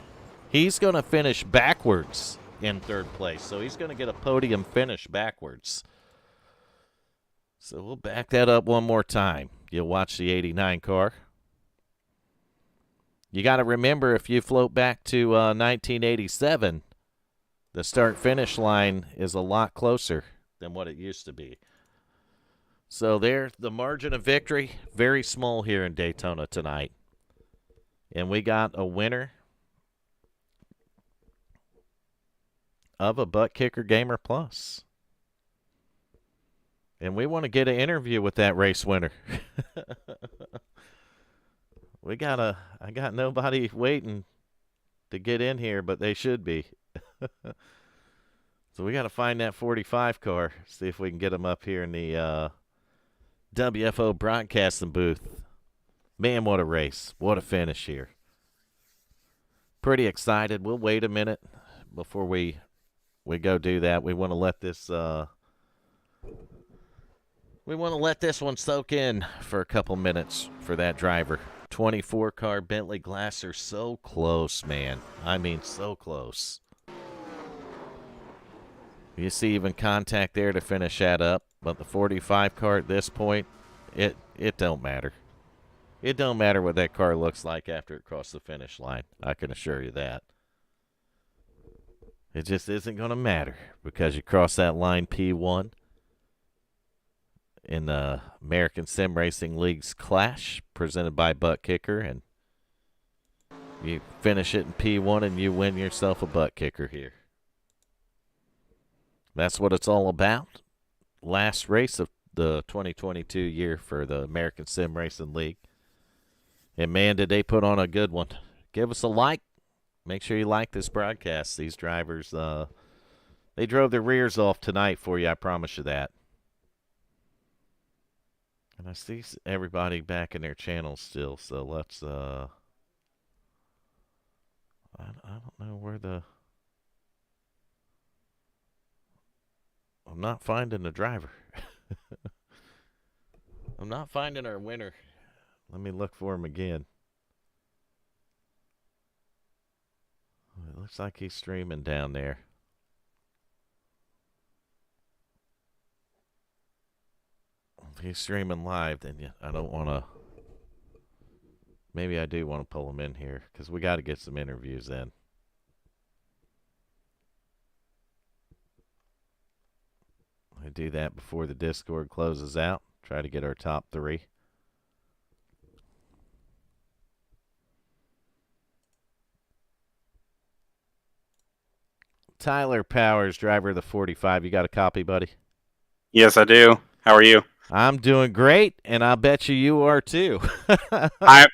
He's going to finish backwards in third place. So he's going to get a podium finish backwards. So we'll back that up one more time. You'll watch the 89 car. You got to remember, if you float back to 1987, the start-finish line is a lot closer than what it used to be. So there, the margin of victory, very small here in Daytona tonight. And we got a winner of a ButtKicker Gamer Plus. And we want to get an interview with that race winner. I got nobody waiting to get in here, but they should be. So we got to find that 45 car, see if we can get them up here in the WFO broadcasting booth. Man, what a race. What a finish here. Pretty excited. We'll wait a minute before we go do that. We want to let this one soak in for a couple minutes for that driver. 24 car Bentley Glasser, so close, man. I mean, so close. You see even contact there to finish that up, but the 45 car at this point, it don't matter. It don't matter what that car looks like after it crossed the finish line. I can assure you that. It just isn't going to matter because you cross that line P1 in the American SimRacing League's Clash, presented by ButtKicker, and you finish it in P1 and you win yourself a ButtKicker here. That's what it's all about. Last race of the 2022 year for the American SimRacing League. And man, did they put on a good one. Give us a like. Make sure you like this broadcast. These drivers, they drove their rears off tonight for you, I promise you that. And I see everybody back in their channels still, so let's, I don't know where the... I'm not finding the driver. I'm not finding our winner. Let me look for him again. It looks like he's streaming down there. If he's streaming live, then I don't want to... Maybe I do want to pull him in here, because we got to get some interviews in. I do that before the Discord closes out. Try to get our top 3. Tyler Powers, driver of the 45. You got a copy, buddy? Yes, I do. How are you? I'm doing great, and I bet you are too. I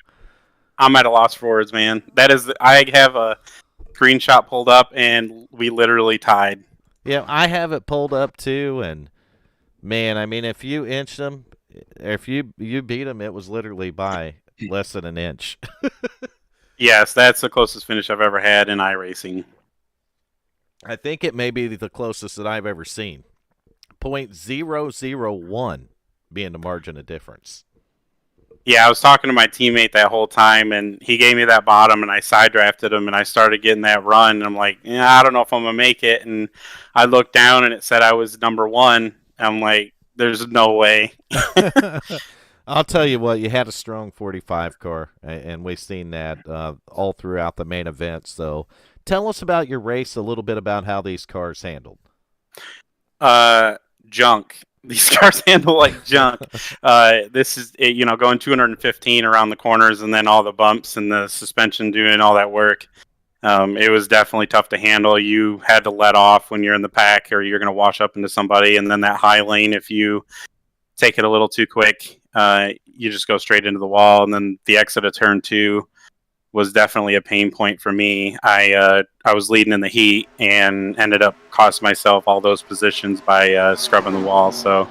I'm at a loss for words, man. I have a screenshot pulled up, and we literally tied. Yeah, I have it pulled up too, and man, I mean, if you inched them, if you beat them, it was literally by less than an inch. Yes, that's the closest finish I've ever had in iRacing. I think it may be the closest that I've ever seen. .001 being the margin of difference. Yeah, I was talking to my teammate that whole time, and he gave me that bottom, and I side drafted him, and I started getting that run. And I'm like, yeah, I don't know if I'm gonna make it. And I looked down, and it said I was number one. I'm like, there's no way. I'll tell you what, you had a strong 45 car, and we've seen that all throughout the main event. So tell us about your race, a little bit about how these cars handled. Junk. These cars handle like junk. This is going 215 around the corners, and then all the bumps and the suspension doing all that work. It was definitely tough to handle. You had to let off when you're in the pack, or you're going to wash up into somebody. And then that high lane, if you take it a little too quick, you just go straight into the wall. And then the exit of turn 2 was definitely a pain point for me. I was leading in the heat and ended up costing myself all those positions by scrubbing the wall. So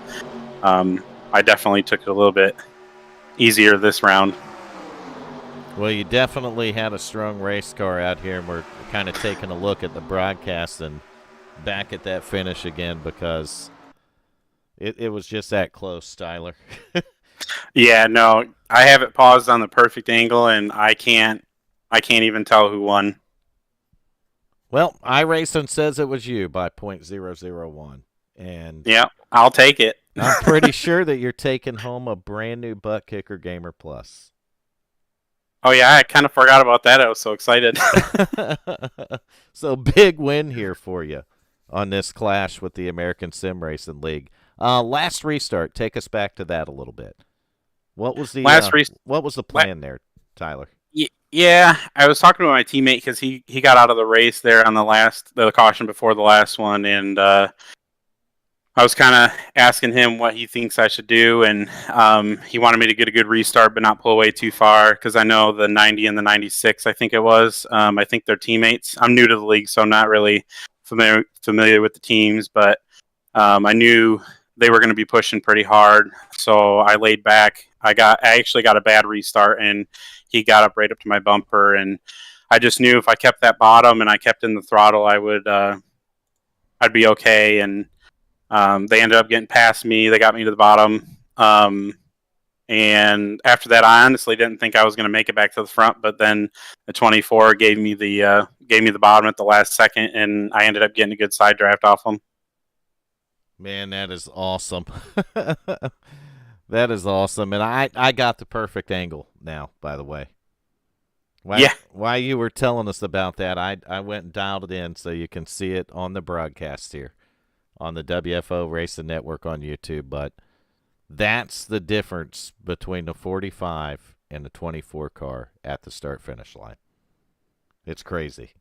I definitely took it a little bit easier this round. Well, you definitely had a strong race car out here, and we're kind of taking a look at the broadcast and back at that finish again because it was just that close, Tyler. Yeah, no, I have it paused on the perfect angle, and I can't even tell who won. Well, iRacing says it was you by .001. And yeah, I'll take it. I'm pretty sure that you're taking home a brand new ButtKicker Gamer Plus. Oh, yeah, I kind of forgot about that. I was so excited. So big win here for you on this clash with the American SimRacing League. Last restart, take us back to that a little bit. What was the what was the plan there, Tyler? Yeah, I was talking to my teammate because he got out of the race there on the caution before the last one, and I was kind of asking him what he thinks I should do, and he wanted me to get a good restart but not pull away too far because I know the 90 and the 96, I think it was. I think they're teammates. I'm new to the league, so I'm not really familiar with the teams, but I knew they were going to be pushing pretty hard, so I laid back. I actually got a bad restart, and he got up right up to my bumper, and I just knew if I kept that bottom and I kept in the throttle, I'd be okay. And they ended up getting past me. They got me to the bottom, and after that, I honestly didn't think I was going to make it back to the front. But then the 24 gave me the bottom at the last second, and I ended up getting a good side draft off them. Man, that is awesome. That is awesome. And I got the perfect angle now, by the way. While you were telling us about that, I went and dialed it in so you can see it on the broadcast here on the WFO Racing Network on YouTube. But that's the difference between the 45 and the 24 car at the start-finish line. It's crazy.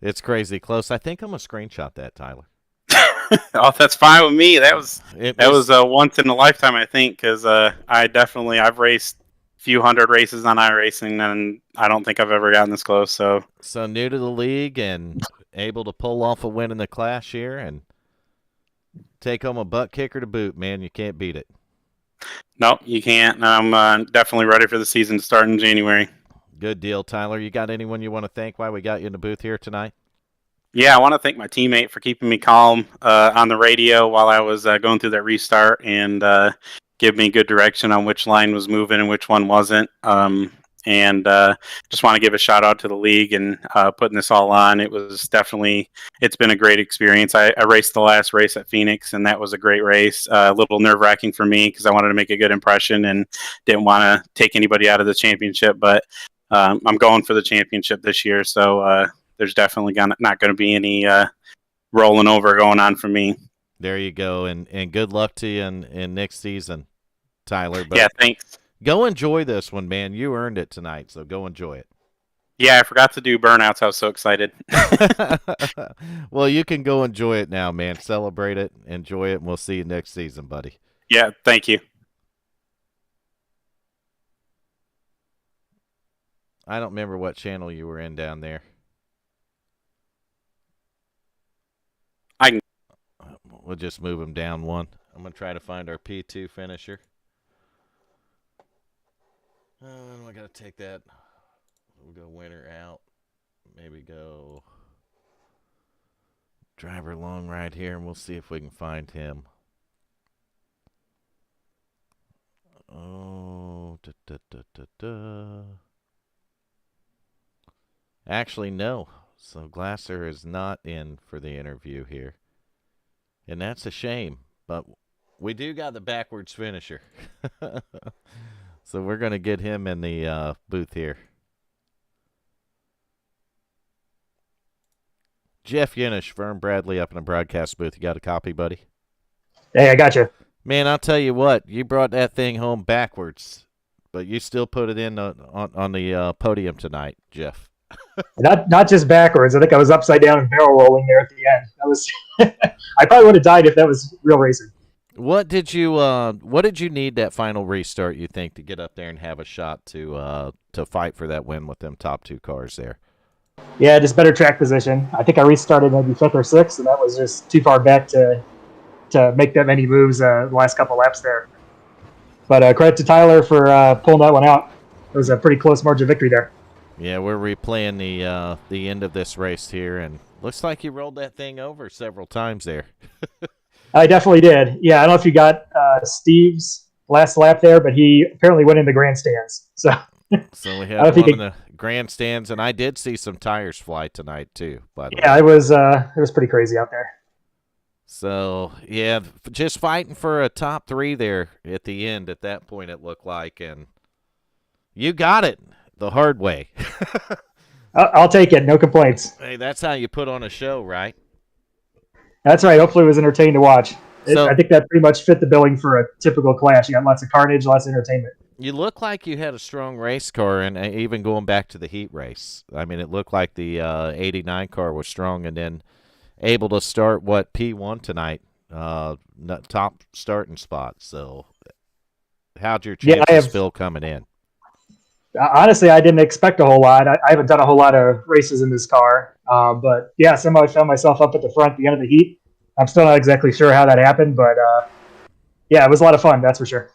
It's crazy close. I think I'm going to screenshot that, Tyler. Oh, that's fine with me. That was once in a lifetime, I think, because I've raced a few hundred races on iRacing, and I don't think I've ever gotten this close. So new to the league and able to pull off a win in the clash here and take home a ButtKicker to boot, man. You can't beat it. Nope, you can't. I'm definitely ready for the season to start in January. Good deal, Tyler. You got anyone you want to thank while we got you in the booth here tonight? Yeah, I want to thank my teammate for keeping me calm on the radio while I was going through that restart and give me good direction on which line was moving and which one wasn't. And just want to give a shout out to the league and putting this all on. It's been a great experience. I raced the last race at Phoenix, and that was a great race. A little nerve wracking for me because I wanted to make a good impression and didn't want to take anybody out of the championship. But I'm going for the championship this year, so there's definitely not going to be any rolling over going on for me. There you go, and good luck to you in next season, Tyler. But yeah, thanks. Go enjoy this one, man. You earned it tonight, so go enjoy it. Yeah, I forgot to do burnouts. I was so excited. Well, you can go enjoy it now, man. Celebrate it, enjoy it, and we'll see you next season, buddy. Yeah, thank you. I don't remember what channel you were in down there. I can. We'll just move him down one. I'm going to try to find our P2 finisher. I got to take that. We'll go winner out. Maybe go driver long right here, and we'll see if we can find him. Oh, Actually, no. So Glasser is not in for the interview here. And that's a shame. But we do got the backwards finisher. So we're going to get him in the booth here. Jeff Yenish, Vern Bradley up in the broadcast booth. You got a copy, buddy? Hey, I got you. Man, I'll tell you what. You brought that thing home backwards. But you still put it in on the podium tonight, Jeff. Not just backwards. I think I was upside down and barrel rolling there at the end. That was I probably would have died if that was real racing. What did you need that final restart, you think, to get up there and have a shot to fight for that win with them top two cars there? Yeah, just better track position. I think I restarted maybe fifth or sixth, and that was just too far back to make that many moves the last couple laps there. But credit to Tyler for pulling that one out. It was a pretty close margin of victory there. Yeah, we're replaying the end of this race here, and looks like you rolled that thing over several times there. I definitely did. Yeah, I don't know if you got Steve's last lap there, but he apparently went in the grandstands. So we had one in the grandstands, and I did see some tires fly tonight too. By the way. It was pretty crazy out there. So yeah, just fighting for a top three there at the end. At that point, it looked like, and you got it the hard way. I'll take it. No complaints. Hey, that's how you put on a show, right? That's right. Hopefully it was entertaining to watch. So, I think that pretty much fit the billing for a typical clash. You got lots of carnage, lots of entertainment. You look like you had a strong race car, and even going back to the heat race. I mean, it looked like the 89 car was strong, and then able to start, P1 tonight, top starting spot. So how'd your chances feel coming in? Honestly, I didn't expect a whole lot. I haven't done a whole lot of races in this car. But yeah, somehow I found myself up at the front at the end of the heat. I'm still not exactly sure how that happened, but yeah, it was a lot of fun, that's for sure.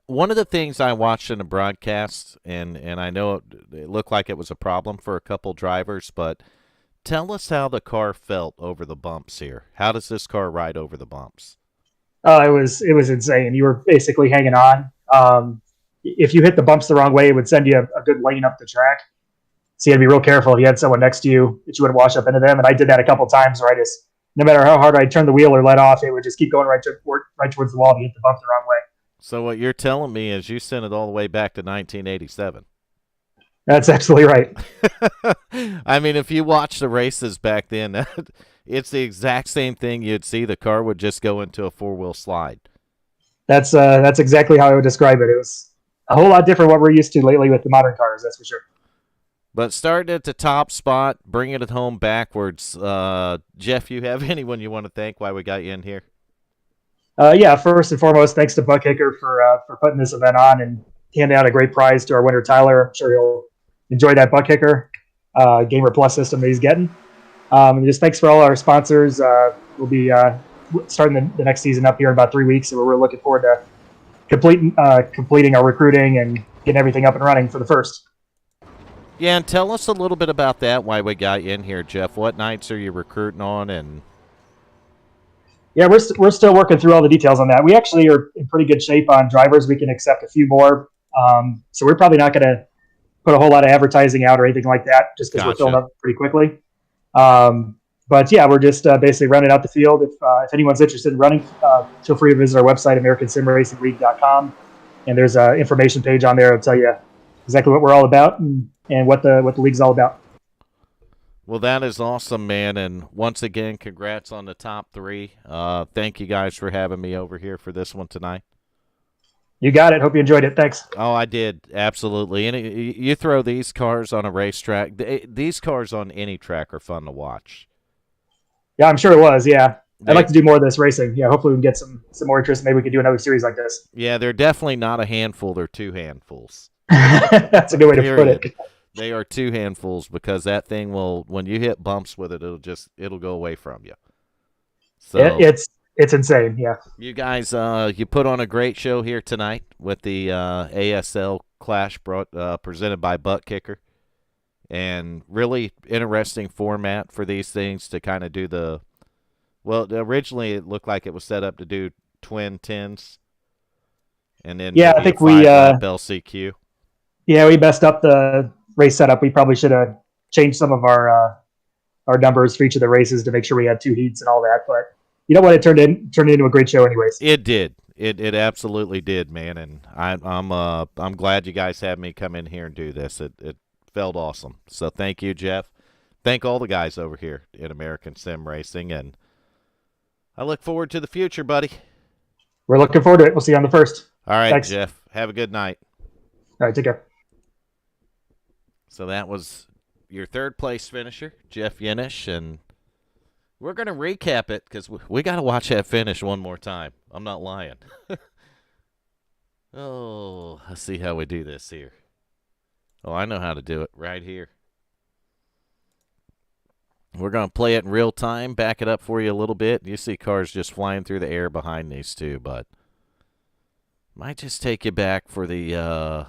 One of the things I watched in the broadcast, and I know it looked like it was a problem for a couple drivers, but tell us how the car felt over the bumps here. How does this car ride over the bumps? It was insane. You were basically hanging on. If you hit the bumps the wrong way, it would send you a good lane up the track. So you had to be real careful if you had someone next to you that you wouldn't wash up into them. And I did that a couple times where I just, no matter how hard I turned the wheel or let off, it would just keep going right towards the wall if you hit the bump the wrong way. So what you're telling me is you sent it all the way back to 1987. That's absolutely right. I mean, if you watch the races back then, it's the exact same thing you'd see. The car would just go into a four-wheel slide. That's exactly how I would describe it. It was a whole lot different what we're used to lately with the modern cars, that's for sure. But starting at the top spot, bringing it home backwards. Jeff, you have anyone you want to thank while we got you in here? Yeah, first and foremost, thanks to ButtKicker for putting this event on and handing out a great prize to our winner, Tyler. I'm sure he'll enjoy that ButtKicker Gamer Plus system that he's getting. And just thanks for all our sponsors. We'll be starting the next season up here in about 3 weeks, and we're really looking forward to completing our recruiting and getting everything up and running for the first. Yeah, and tell us a little bit about that, why we got you in here, Jeff. What nights are you recruiting on? And yeah, we're still working through all the details on that. We actually are in pretty good shape on drivers. We can accept a few more. So we're probably not going to put a whole lot of advertising out or anything like that just because we're filling up pretty quickly. But yeah, we're just basically running out the field. If anyone's interested in running, feel free to visit our website, AmericanSimRacingLeague.com. And there's an information page on there that'll tell you exactly what we're all about and what the league's all about. Well, that is awesome, man. And once again, congrats on the top three. Thank you guys for having me over here for this one tonight. You got it. Hope you enjoyed it. Thanks. Oh, I did. Absolutely. And you throw these cars on a racetrack, these cars on any track are fun to watch. Yeah, I'm sure it was. Yeah. I'd like to do more of this racing. Yeah, hopefully we can get some more interest. Maybe we could do another series like this. Yeah, they're definitely not a handful. They're two handfuls. That's a good way to put it. They are two handfuls because that thing will, when you hit bumps with it, it'll go away from you. So it's insane. Yeah. You guys, you put on a great show here tonight with the ASL Clash presented by ButtKicker, and really interesting format for these things to kind of do the. Well, originally it looked like it was set up to do twin tens, and then I think we LCQ. Yeah, we messed up the race setup. We probably should have changed some of our numbers for each of the races to make sure we had 2 heats and all that. But you know what? It turned into a great show, anyways. It did. It absolutely did, man. And I'm glad you guys had me come in here and do this. It felt awesome. So thank you, Jeff. Thank all the guys over here in American Sim Racing, and I look forward to the future, buddy. We're looking forward to it. We'll see you on the 1st. All right, Thanks. Jeff. Have a good night. All right, take care. So that was your 3rd place finisher, Jeff Yenish, and we're going to recap it because we got to watch that finish one more time. I'm not lying. Oh, let's see how we do this here. Oh, I know how to do it right here. We're going to play it in real time, back it up for you a little bit. You see cars just flying through the air behind these two, but might just take you back for the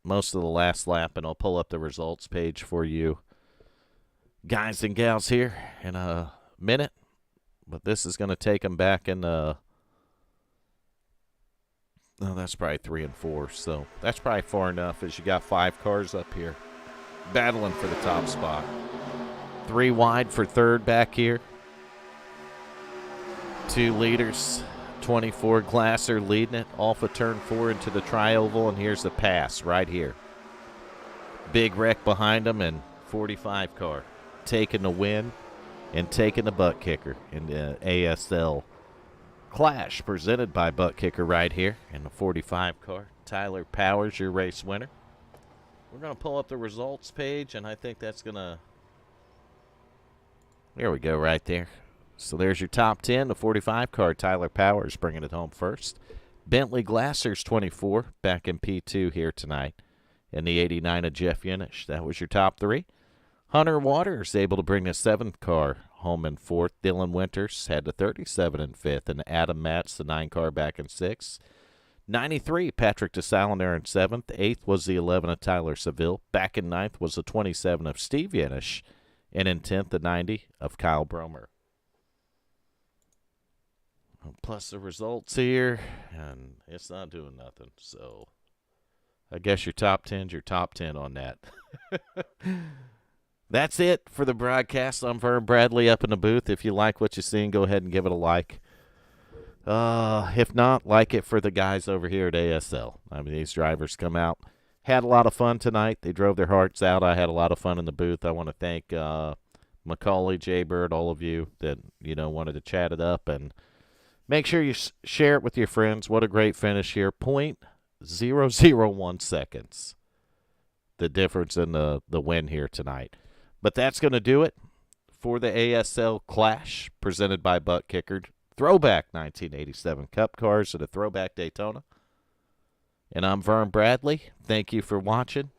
most of the last lap, and I'll pull up the results page for you guys and gals here in a minute. But this is going to take them back in the... Oh, that's probably 3 and 4, so that's probably far enough as you got 5 cars up here battling for the top spot. 3 wide for 3rd back here. 2 leaders. 24 Glasser leading it off of turn 4 into the tri-oval, and here's the pass right here. Big wreck behind them, and 45 car taking the win and taking the ButtKicker in the ASL Clash presented by ButtKicker right here in the 45 car. Tyler Powers, your race winner. We're going to pull up the results page, and I think that's going to... There we go, right there. So there's your top 10. The 45 car, Tyler Powers, bringing it home first. Bentley Glasser's 24, back in P2 here tonight. And the 89 of Jeff Yenish. That was your top 3. Hunter Waters able to bring the 7th car home in 4th. Dylan Winters had the 37 in 5th. And Adam Matz, the 9 car, back in 6th. 93, Patrick DeSalinaire in 7th. 8th was the 11 of Tyler Seville. Back in 9th was the 27 of Steve Yenish. And in 10th, the 90 of Kyle Bromer. Plus the results here, and it's not doing nothing. So I guess your top 10's your top 10 on that. That's it for the broadcast. I'm Vern Bradley up in the booth. If you like what you're seeing, go ahead and give it a like. If not, like it for the guys over here at ASL. I mean, these drivers come out. Had a lot of fun tonight. They drove their hearts out. I had a lot of fun in the booth. I want to thank Macaulay, Jay Bird, all of you that, wanted to chat it up. And make sure you share it with your friends. What a great finish here. 0.001 seconds. The difference in the win here tonight. But that's going to do it for the ASL Clash presented by ButtKicker. Throwback 1987 Cup cars at a Throwback Daytona. And I'm Vern Bradley. Thank you for watching.